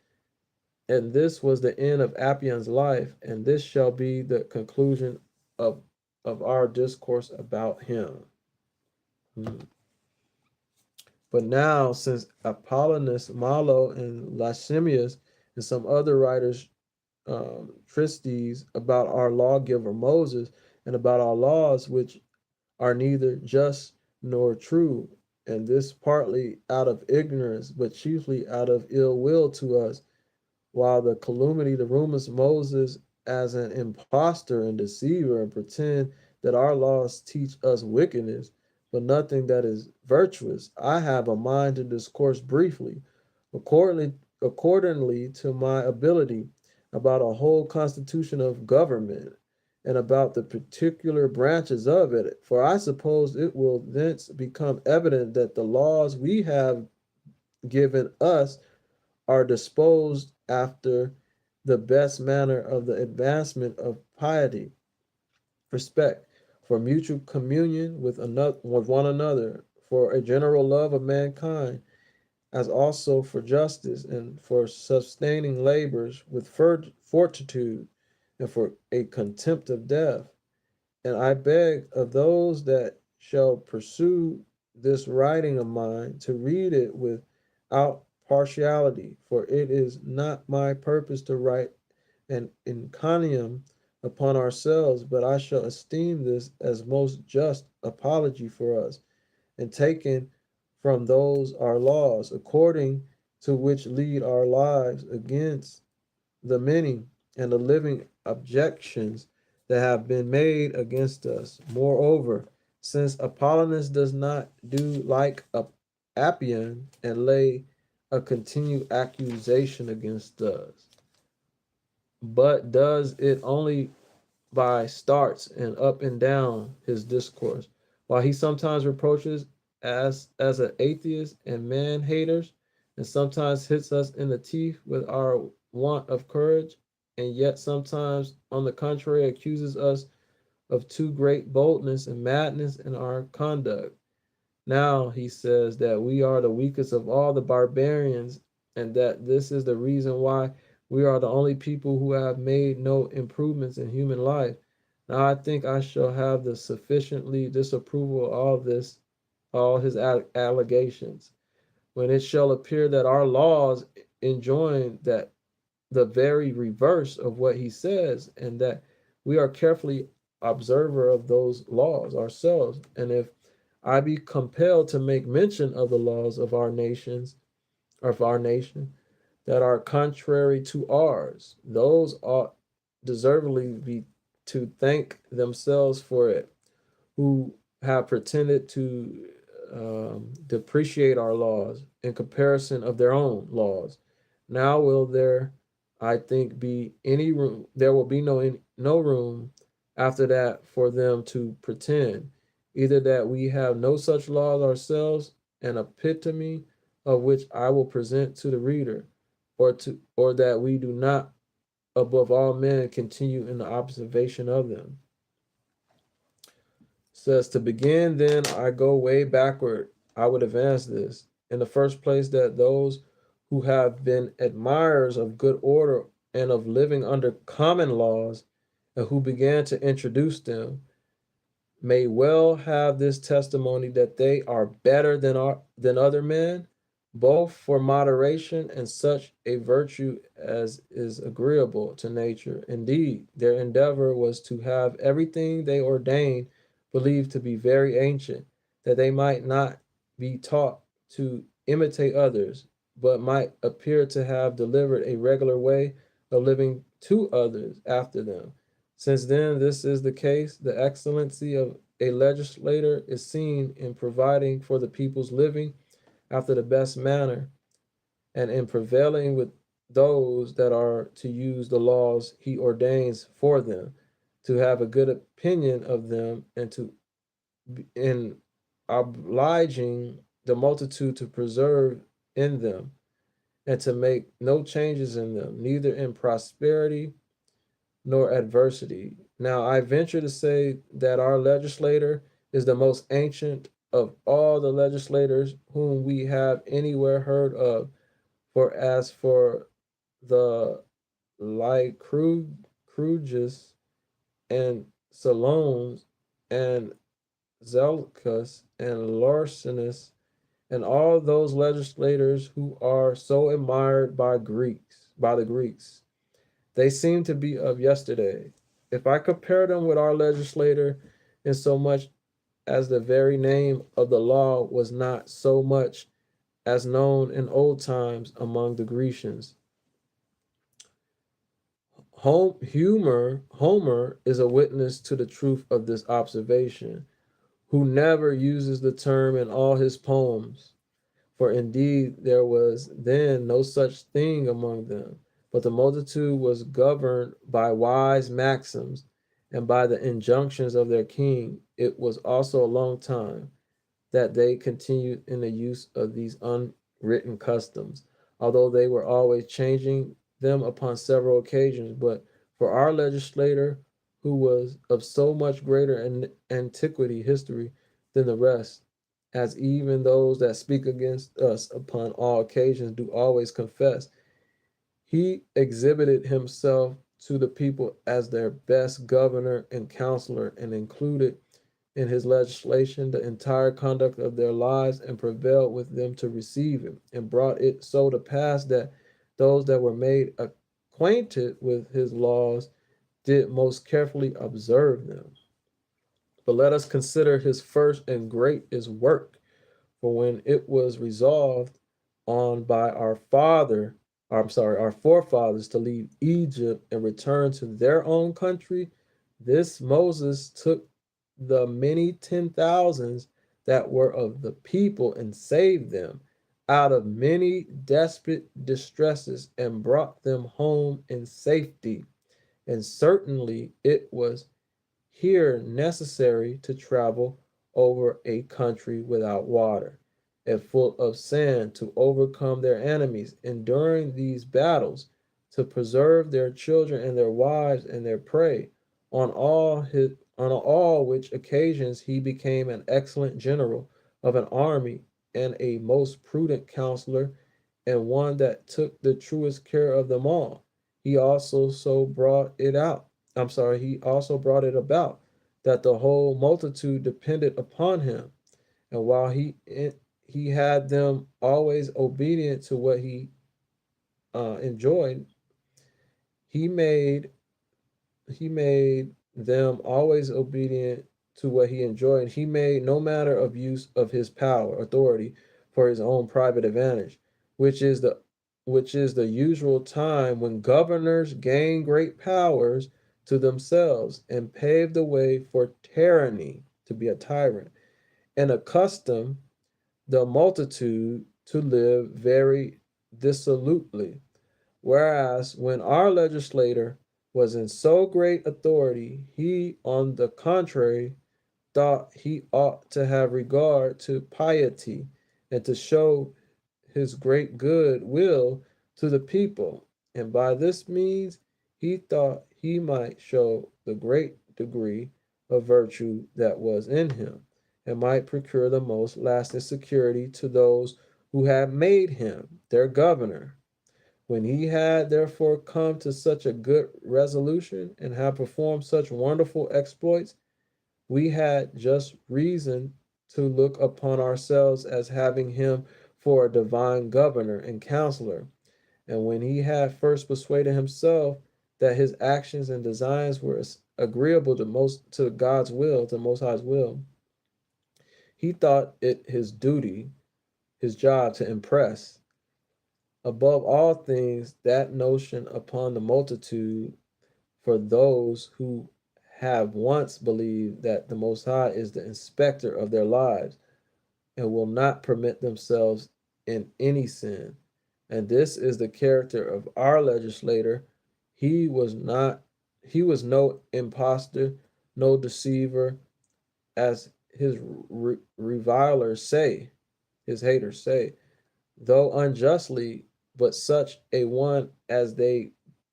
and this was the end of Apion's life, and this shall be the conclusion of our discourse about him. But now, since Apollonius, Malo, and Lasimius, and some other writers treatises about our lawgiver Moses and about our laws, which are neither just nor true, and this partly out of ignorance, but chiefly out of ill will to us, while the calumny, the rumors Moses as an impostor and deceiver, and pretend that our laws teach us wickedness, but nothing that is virtuous. I have a mind to discourse briefly, accordingly to my ability, about a whole constitution of government, and about the particular branches of it. For I suppose it will thence become evident that the laws we have given us are disposed after the best manner of the advancement of piety, respect for mutual communion with one another, for a general love of mankind, as also for justice and for sustaining labors with fortitude and for a contempt of death. And I beg of those that shall pursue this writing of mine to read it without partiality, for it is not my purpose to write an encomium upon ourselves, but I shall esteem this as most just apology for us, and taken from those our laws, according to which lead our lives against the many and the living objections that have been made against us. Moreover, since Apollonius does not do like Apion and lay a continued accusation against us, but does it only by starts and up and down his discourse, while he sometimes reproaches as an atheist and man haters, and sometimes hits us in the teeth with our want of courage, and yet sometimes, on the contrary, accuses us of too great boldness and madness in our conduct. Now he says that we are the weakest of all the barbarians, and that this is the reason why we are the only people who have made no improvements in human life. Now I think I shall have the sufficiently disapproval of all his allegations, when it shall appear that our laws enjoin that the very reverse of what he says, and that we are carefully observer of those laws ourselves. And if I be compelled to make mention of the laws of our nations, of our nation, that are contrary to ours, those ought deservedly be to thank themselves for it, who have pretended to depreciate our laws in comparison of their own laws. Now will there, I think, be any room? There will be no room after that for them to pretend, either that we have no such laws ourselves, an epitome of which I will present to the reader, or that we do not above all men continue in the observation of them. Says to begin, then I go way backward. I would advance this. In the first place, that those who have been admirers of good order and of living under common laws, and who began to introduce them, may well have this testimony that they are better than other men, both for moderation and such a virtue as is agreeable to nature. Indeed, their endeavor was to have everything they ordained believed to be very ancient, that they might not be taught to imitate others, but might appear to have delivered a regular way of living to others after them. Since then, this is the case, the excellency of a legislator is seen in providing for the people's living after the best manner, and in prevailing with those that are to use the laws he ordains for them, to have a good opinion of them, and to in obliging the multitude to preserve in them, and to make no changes in them, neither in prosperity nor adversity. Now, I venture to say that our legislator is the most ancient of all the legislators whom we have anywhere heard of. For as for the Lycurgus and Salones and Zelchus and Larsenus and all those legislators who are so admired by the Greeks, they seem to be of yesterday. If I compare them with our legislator, in so much as the very name of the law was not so much as known in old times among the Grecians. Homer is a witness to the truth of this observation, who never uses the term in all his poems. For indeed there was then no such thing among them, but the multitude was governed by wise maxims and by the injunctions of their king. It was also a long time that they continued in the use of these unwritten customs, although they were always changing them upon several occasions. But for our legislator, who was of so much greater antiquity history than the rest, as even those that speak against us upon all occasions do always confess. He exhibited himself to the people as their best governor and counselor, and included in his legislation the entire conduct of their lives, and prevailed with them to receive him, and brought it so to pass that those that were made acquainted with his laws did most carefully observe them. But let us consider his first and greatest work. For when it was resolved on by our forefathers to leave Egypt and return to their own country, this Moses took the many 10,000s that were of the people and saved them out of many desperate distresses and brought them home in safety. And certainly it was here necessary to travel over a country without water and full of sand to overcome their enemies, enduring these battles, to preserve their children and their wives and their prey. On all which occasions he became an excellent general of an army and a most prudent counselor, and one that took the truest care of them all. He also so brought it out. He also brought it about that the whole multitude depended upon him, and while he had them always obedient to what he enjoyed, he made he made them always obedient to what he enjoyed. He made no matter of use of his power, authority for his own private advantage, which is the usual time when governors gain great powers to themselves and pave the way for tyranny, to be a tyrant, and accustom the multitude to live very dissolutely. Whereas when our legislator was in so great authority, he, on the contrary, thought he ought to have regard to piety and to show his great good will to the people. And by this means, he thought he might show the great degree of virtue that was in him, and might procure the most lasting security to those who had made him their governor. When he had therefore come to such a good resolution and had performed such wonderful exploits, we had just reason to look upon ourselves as having him for a divine governor and counselor. And when he had first persuaded himself that his actions and designs were agreeable to God's will, to Most High's will, he thought it his duty, his job, to impress above all things that notion upon the multitude, for those who have once believed that the Most High is the inspector of their lives and will not permit themselves in any sin. And this is the character of our legislator. He was not, he was no impostor, no deceiver, as his revilers say, his haters say, though unjustly, but such a one as they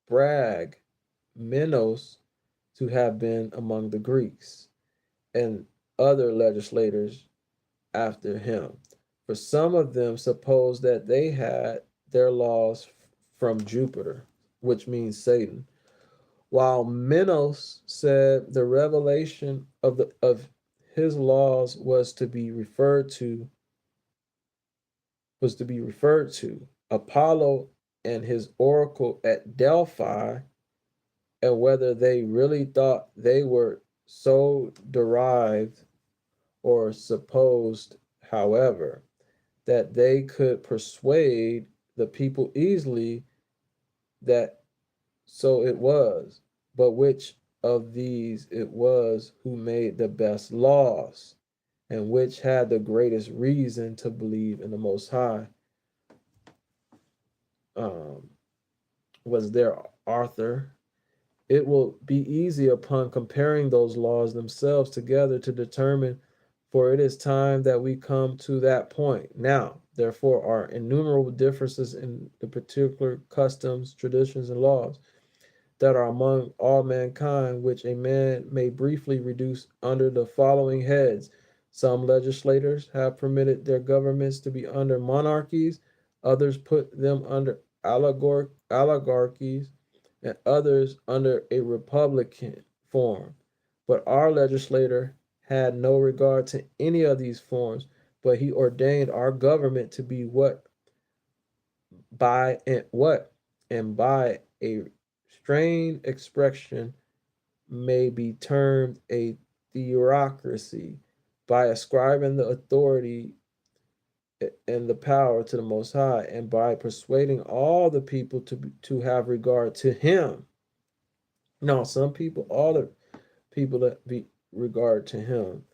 brag Minos to have been among the Greeks and other legislators after him. For some of them suppose that they had their laws from Jupiter, which means Satan, while Minos said the revelation of his laws was to be referred to Apollo and his oracle at Delphi, and whether they really thought they were so derived or supposed, however, that they could persuade the people easily that so it was, but which of these it was who made the best laws, and which had the greatest reason to believe in the Most High. Um, was their author. It will be easy upon comparing those laws themselves together to determine, for it is time that we come to that point. Now, therefore, are innumerable differences in the particular customs, traditions, and laws that are among all mankind, which a man may briefly reduce under the following heads, Some legislators have permitted their governments to be under monarchies, others put them under oligarchies, and others under a republican form. But our legislator had no regard to any of these forms, but he ordained our government to be what and by a strained expression may be termed a theocracy, by ascribing the authority and the power to the Most High, and by persuading all the people to have regard to Him. Now, some people, all the people that be regard to Him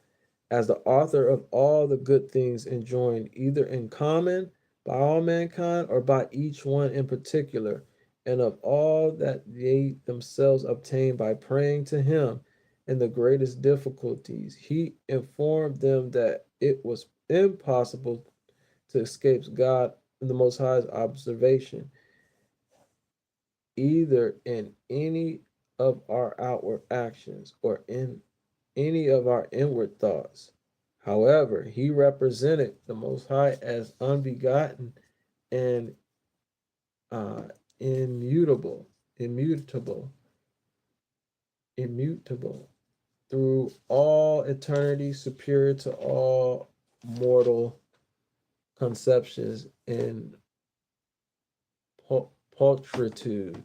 as the author of all the good things enjoined either in common by all mankind or by each one in particular, and of all that they themselves obtained by praying to Him in the greatest difficulties. He informed them that it was impossible to escape God and the Most High's observation, either in any of our outward actions or in any of our inward thoughts. However, he represented the Most High as unbegotten and uh, immutable, immutable, immutable through all eternity, superior to all mortal conceptions in pulchritude.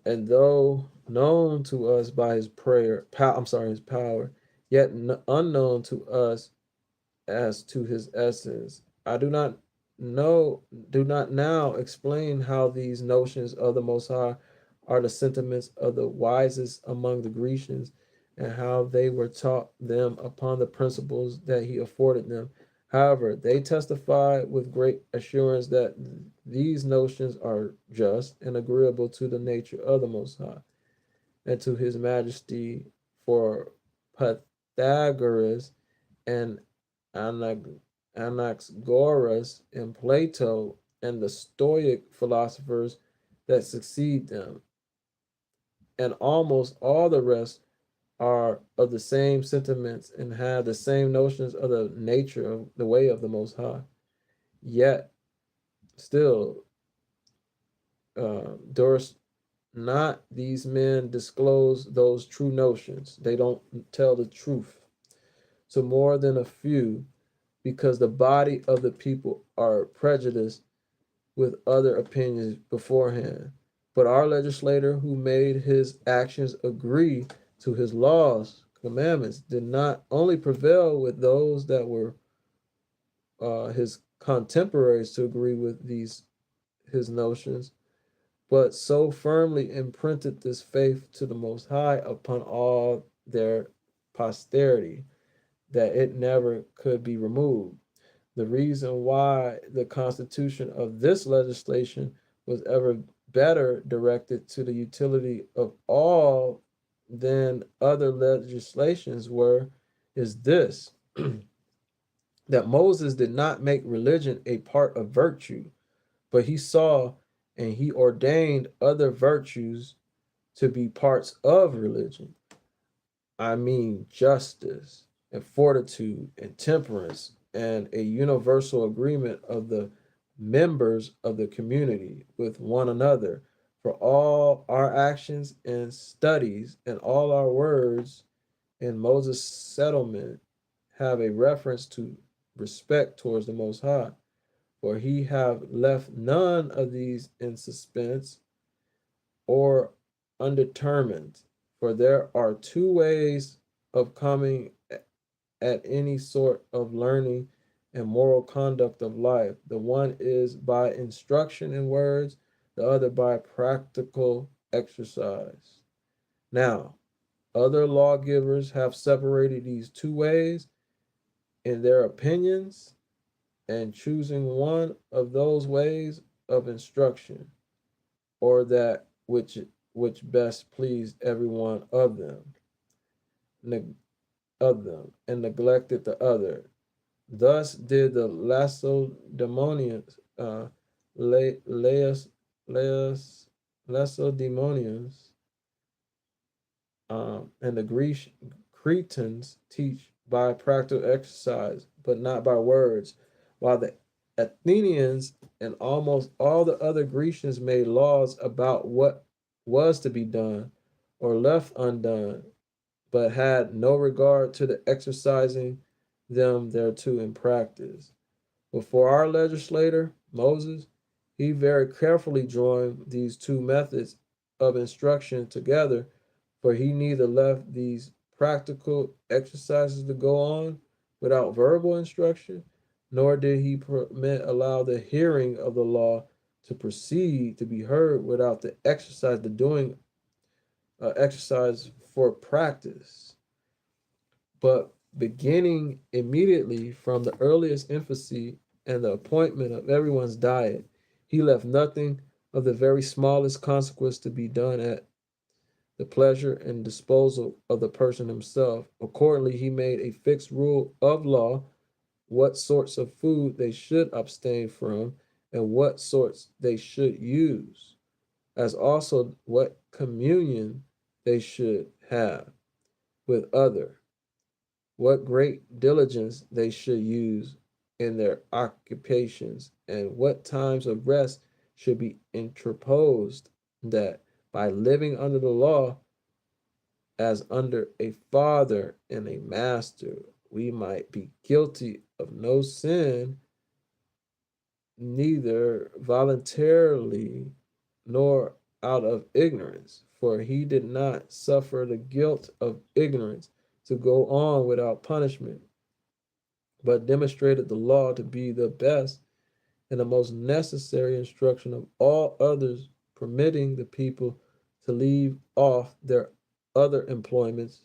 And though known to us by his his power, yet unknown to us as to his essence. I do not now explain how these notions of the Most High are the sentiments of the wisest among the Grecians, and how they were taught them upon the principles that he afforded them. However, they testify with great assurance that these notions are just and agreeable to the nature of the Most High and to his majesty. For Pythagoras and Anaxagoras and Plato and the Stoic philosophers that succeed them, and almost all the rest are of the same sentiments and have the same notions of the nature of the way of the Most High. Yet, still, durst not these men disclose those true notions. They don't tell the truth to more than a few, because the body of the people are prejudiced with other opinions beforehand. But our legislator, who made his actions agree to his laws, commandments, did not only prevail with those that were his contemporaries to agree with these his notions, but so firmly imprinted this faith to the Most High upon all their posterity that it never could be removed. The reason why the constitution of this legislation was ever better directed to the utility of all than other legislations were is this: that Moses did not make religion a part of virtue, but he saw and he ordained other virtues to be parts of religion. I mean, justice and fortitude and temperance and a universal agreement of the members of the community with one another. For all our actions and studies and all our words in Moses' settlement have a reference to respect towards the Most High. For he have left none of these in suspense or undetermined. For there are two ways of coming at any sort of learning and moral conduct of life. The one is by instruction in words, the other by practical exercise. Now, other lawgivers have separated these two ways in their opinions, and choosing one of those ways of instruction, or that which best pleased every one of them, and neglected the other. Thus did the Lacedaemonians, Lacedaemonians, and the Cretans teach by practical exercise, but not by words, while the Athenians and almost all the other Grecians made laws about what was to be done or left undone, but had no regard to the exercising them thereto in practice. But for our legislator, Moses, he very carefully joined these two methods of instruction together, for he neither left these practical exercises to go on without verbal instruction, nor did he allow the hearing of the law to proceed to be heard without the exercise, the doing exercise for practice. But beginning immediately from the earliest infancy and the appointment of everyone's diet, he left nothing of the very smallest consequence to be done at the pleasure and disposal of the person himself. Accordingly, he made a fixed rule of law what sorts of food they should abstain from and what sorts they should use, as also what communion they should have with other, what great diligence they should use in their occupations, and what times of rest should be interposed, that by living under the law as under a father and a master, we might be guilty of no sin, neither voluntarily nor out of ignorance. For he did not suffer the guilt of ignorance to go on without punishment, but demonstrated the law to be the best and the most necessary instruction of all others, permitting the people to leave off their other employments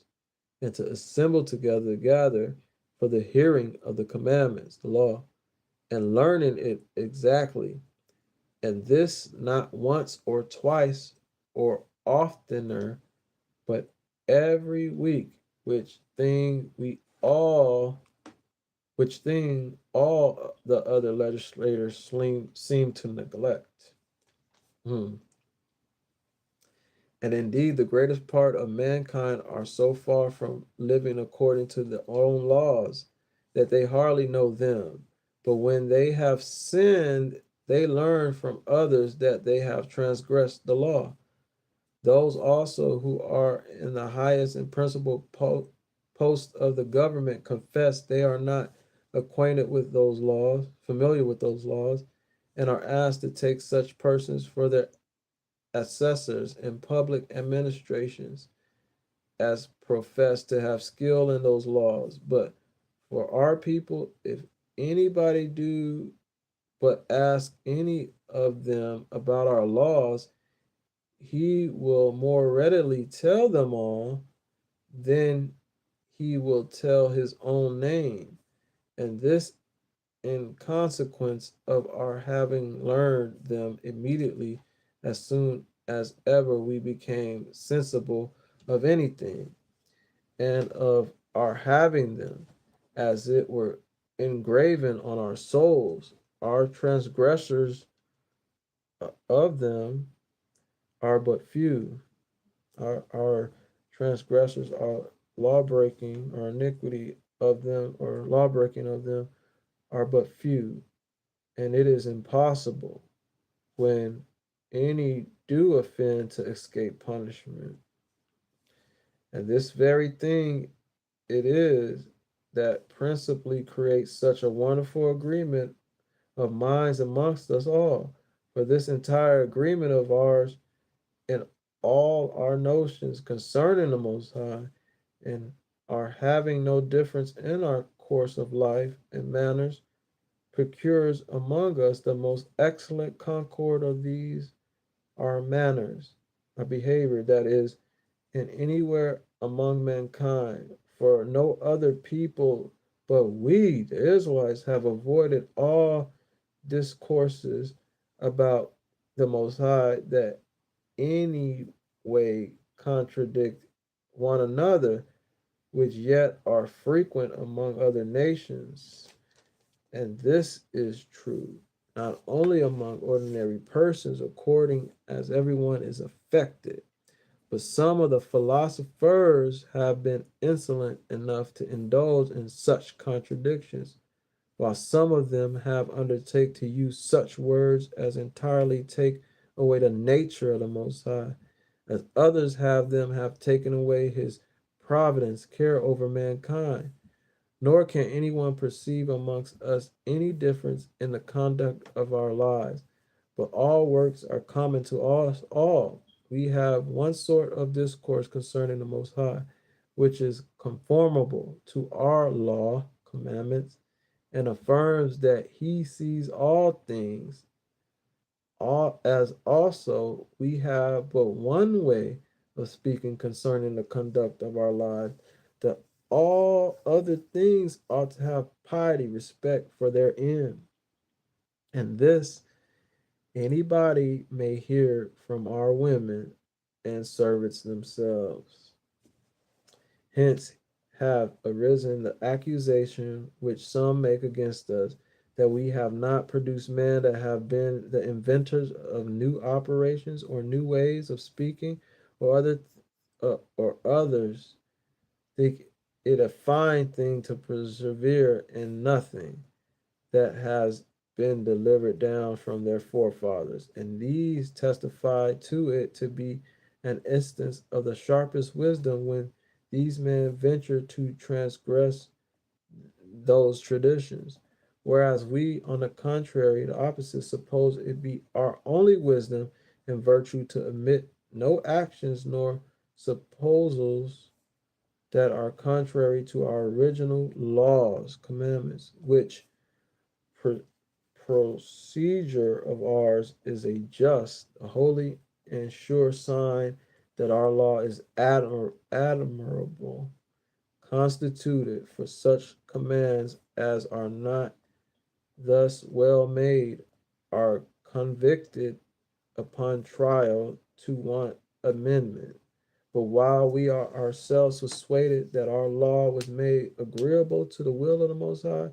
and to assemble together for the hearing of the commandments, the law, and learning it exactly, and this not once or twice or oftener, but every week, which thing all the other legislators seem to neglect. Hmm. And indeed, the greatest part of mankind are so far from living according to their own laws that they hardly know them. But when they have sinned, they learn from others that they have transgressed the law. Those also who are in the highest and principal post of the government confess they are not acquainted with those laws, familiar with those laws, and are asked to take such persons for their assessors in public administrations as profess to have skill in those laws. But for our people, if anybody do but ask any of them about our laws, he will more readily tell them all than he will tell his own name. And this in consequence of our having learned them immediately as soon as ever we became sensible of anything, and of our having them, as it were, engraven on our souls. Our transgressors of them are but few. Our transgressors are law breaking, or iniquity of them, or law breaking of them are but few. And it is impossible when any do offend to escape punishment. And this very thing it is that principally creates such a wonderful agreement of minds amongst us all. For this entire agreement of ours in all our notions concerning the Most High, and our having no difference in our course of life and manners, procures among us the most excellent concord of these our manners, our behavior, that is, in anywhere among mankind. For no other people but we, the Israelites, have avoided all discourses about the Most High that any way contradict one another, which yet are frequent among other nations. And this is true not only among ordinary persons, according as everyone is affected, But some of the philosophers have been insolent enough to indulge in such contradictions, while some of them have undertaken to use such words as entirely take away the nature of the Most High, as others have taken away his providence, care over mankind. Nor can anyone perceive amongst us any difference in the conduct of our lives, but all works are common to us all. We have one sort of discourse concerning the Most High, which is conformable to our law, commandments, and affirms that he sees all things, all as also we have but one way of speaking concerning the conduct of our lives, that all other things ought to have piety, respect for their end. And this anybody may hear from our women and servants themselves. Hence have arisen the accusation which some make against us, that we have not produced men that have been the inventors of new operations or new ways of speaking, or others think it a fine thing to persevere in nothing that has been delivered down from their forefathers, and these testify to it to be an instance of the sharpest wisdom when these men venture to transgress those traditions. Whereas we, on the contrary, the opposite, suppose it be our only wisdom and virtue to omit no actions nor supposals that are contrary to our original laws, commandments, which procedure of ours is a just, a holy, and sure sign that our law is admirable, constituted for such commands as are not thus well made, are convicted upon trial to want amendment. But while we are ourselves persuaded that our law was made agreeable to the will of the Most High,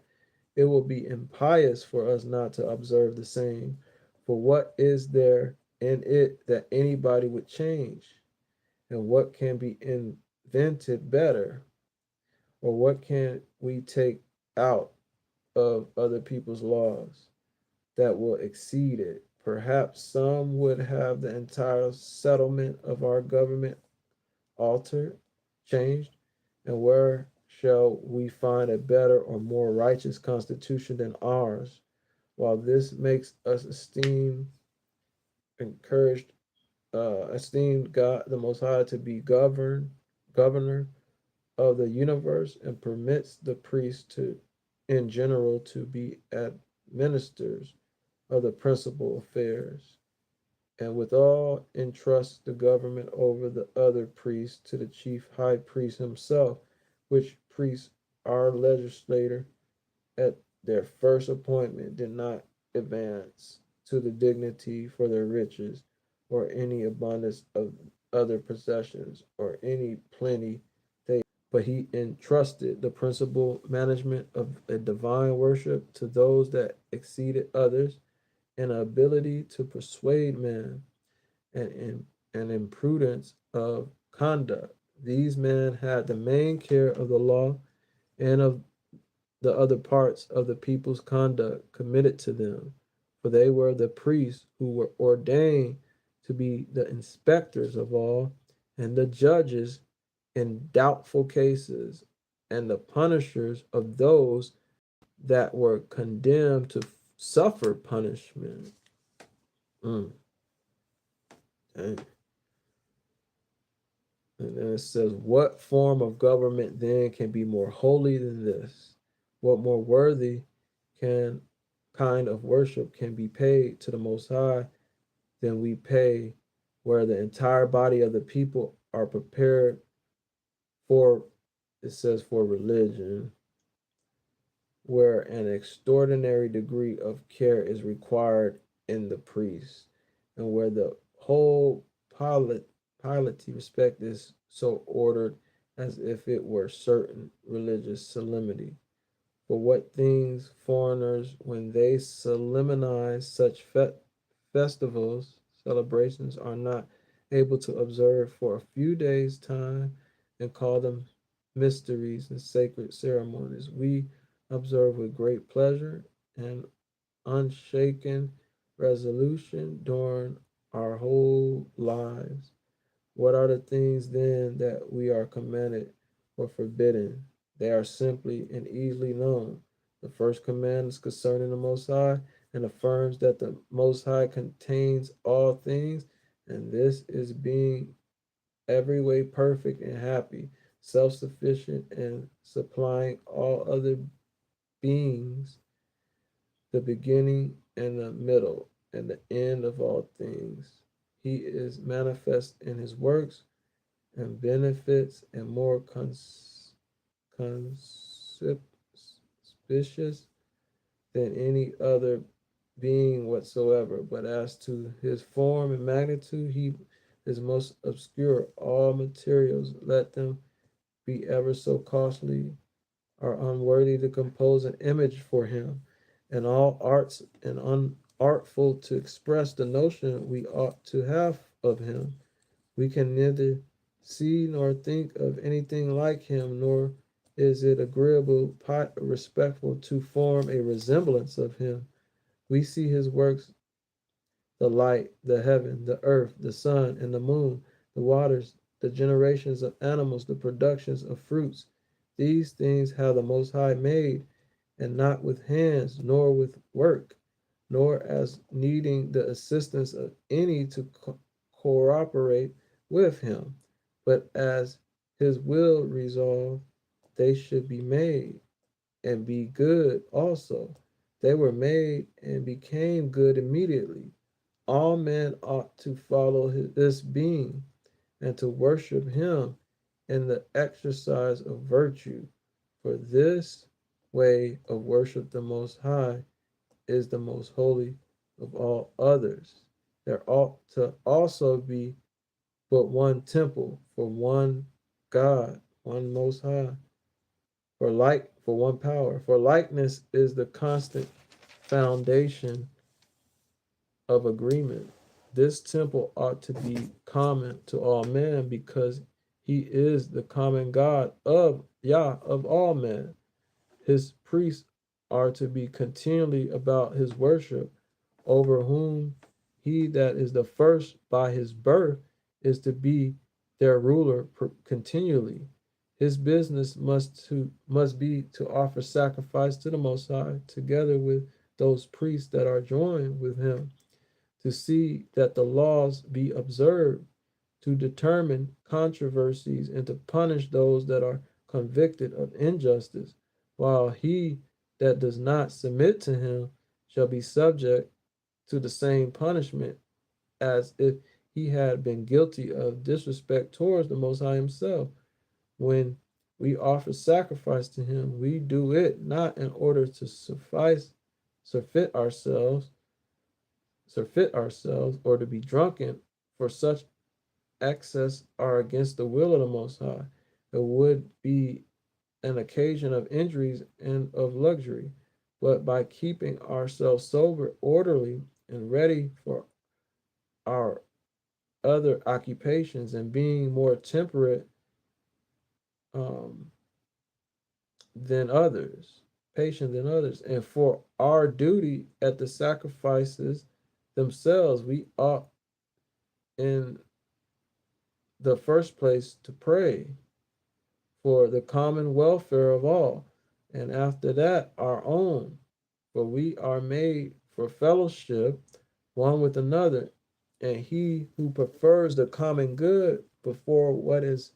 it will be impious for us not to observe the same. For what is there in it that anybody would change? And what can be invented better? Or what can we take out of other people's laws that will exceed it? Perhaps some would have the entire settlement of our government altered, changed, and where shall we find a better or more righteous constitution than ours? While this makes us encouraged, esteem God the Most High to be governor of the universe, and permits the priests to, in general, to be administrators of the principal affairs, and withal entrusts the government over the other priests to the chief high priest himself, which priest our legislator at their first appointment did not advance to the dignity for their riches, or any abundance of other possessions, or any plenty they, but he entrusted the principal management of a divine worship to those that exceeded others in ability to persuade men, and in an imprudence of conduct. These men had the main care of the law and of the other parts of the people's conduct committed to them, for they were the priests who were ordained to be the inspectors of all, and the judges in doubtful cases, and the punishers of those that were condemned to suffer punishment. Mm, dang. And then it says, what form of government then can be more holy than this? What more worthy can kind of worship can be paid to the Most High than we pay, where the entire body of the people are prepared for, it says, for religion, where an extraordinary degree of care is required in the priest, and where the whole piety respect is so ordered as if it were certain religious solemnity. For what things foreigners, when they solemnize such festivals, celebrations, are not able to observe for a few days' time and call them mysteries and sacred ceremonies. We observe with great pleasure and unshaken resolution during our whole lives. What are the things then that we are commanded or forbidden? They are simply and easily known. The first command is concerning the Most High and affirms that the Most High contains all things, and this is being every way perfect and happy, self sufficient, and supplying all other beings, the beginning and the middle and the end of all things. He is manifest in his works and benefits and more conspicuous than any other being whatsoever. But as to his form and magnitude, he is most obscure. All materials, let them be ever so costly, are unworthy to compose an image for him, and all arts and unartful to express the notion we ought to have of him. We can neither see nor think of anything like him, nor is it agreeable, respectful to form a resemblance of him. We see his works, the light, the heaven, the earth, the sun, and the moon, the waters, the generations of animals, the productions of fruits. These things have the Most High made, and not with hands, nor with work, nor as needing the assistance of any to cooperate with him, but as his will resolved they should be made, and be good also. They were made and became good immediately. All men ought to follow this being and to worship him in the exercise of virtue, for this way of worship the Most High is the most holy of all others. There ought to also be but one temple for one God, one Most High, for one power. For likeness is the constant foundation of agreement. This temple ought to be common to all men because he is the common God of Yah of all men. His priests are to be continually about his worship, over whom he that is the first by his birth is to be their ruler continually. His business must be to offer sacrifice to the Most High, together with those priests that are joined with him, to see that the laws be observed, to determine controversies, and to punish those that are convicted of injustice, while he that does not submit to him shall be subject to the same punishment as if he had been guilty of disrespect towards the Most High himself. When we offer sacrifice to him, we do it not in order to surfeit ourselves, or to be drunken, for such excess are against the will of the Most High. It would be an occasion of injuries and of luxury, but by keeping ourselves sober, orderly, and ready for our other occupations, and being more temperate um, than others, patient than others, and for our duty at the sacrifices themselves, we ought in the first place to pray for the common welfare of all, and after that our own, for we are made for fellowship one with another, and he who prefers the common good before what is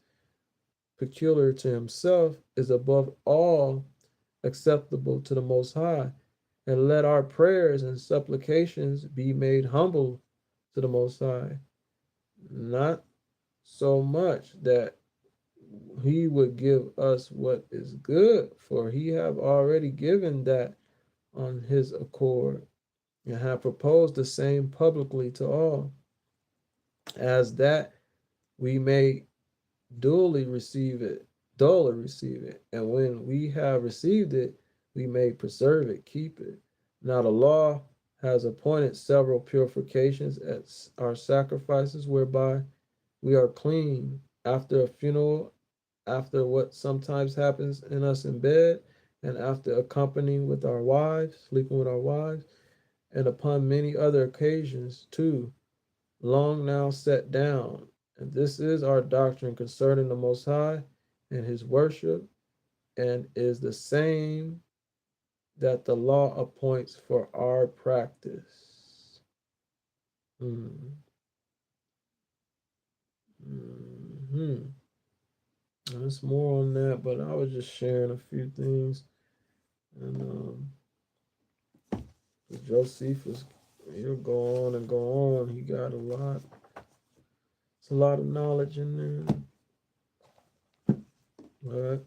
peculiar to himself is above all acceptable to the Most High. And let our prayers and supplications be made humble to the Most High, not so much that he would give us what is good, for he have already given that on his accord, and have proposed the same publicly to all, as that we may duly receive it, and when we have received it, we may preserve it, keep it. Now the law has appointed several purifications as our sacrifices, whereby We are clean after a funeral, after what sometimes happens in us in bed, and after accompanying with our wives, sleeping with our wives, and upon many other occasions too, long now set down. And this is our doctrine concerning the Most High and his worship, and is the same that the law appoints for our practice. Mm-hmm. There's more on that, but I was just sharing a few things. And Josephus, he'll go on and go on. He got a lot. It's a lot of knowledge in there. All right.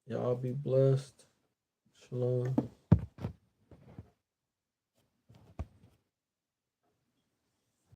Y'all be blessed. Shalom.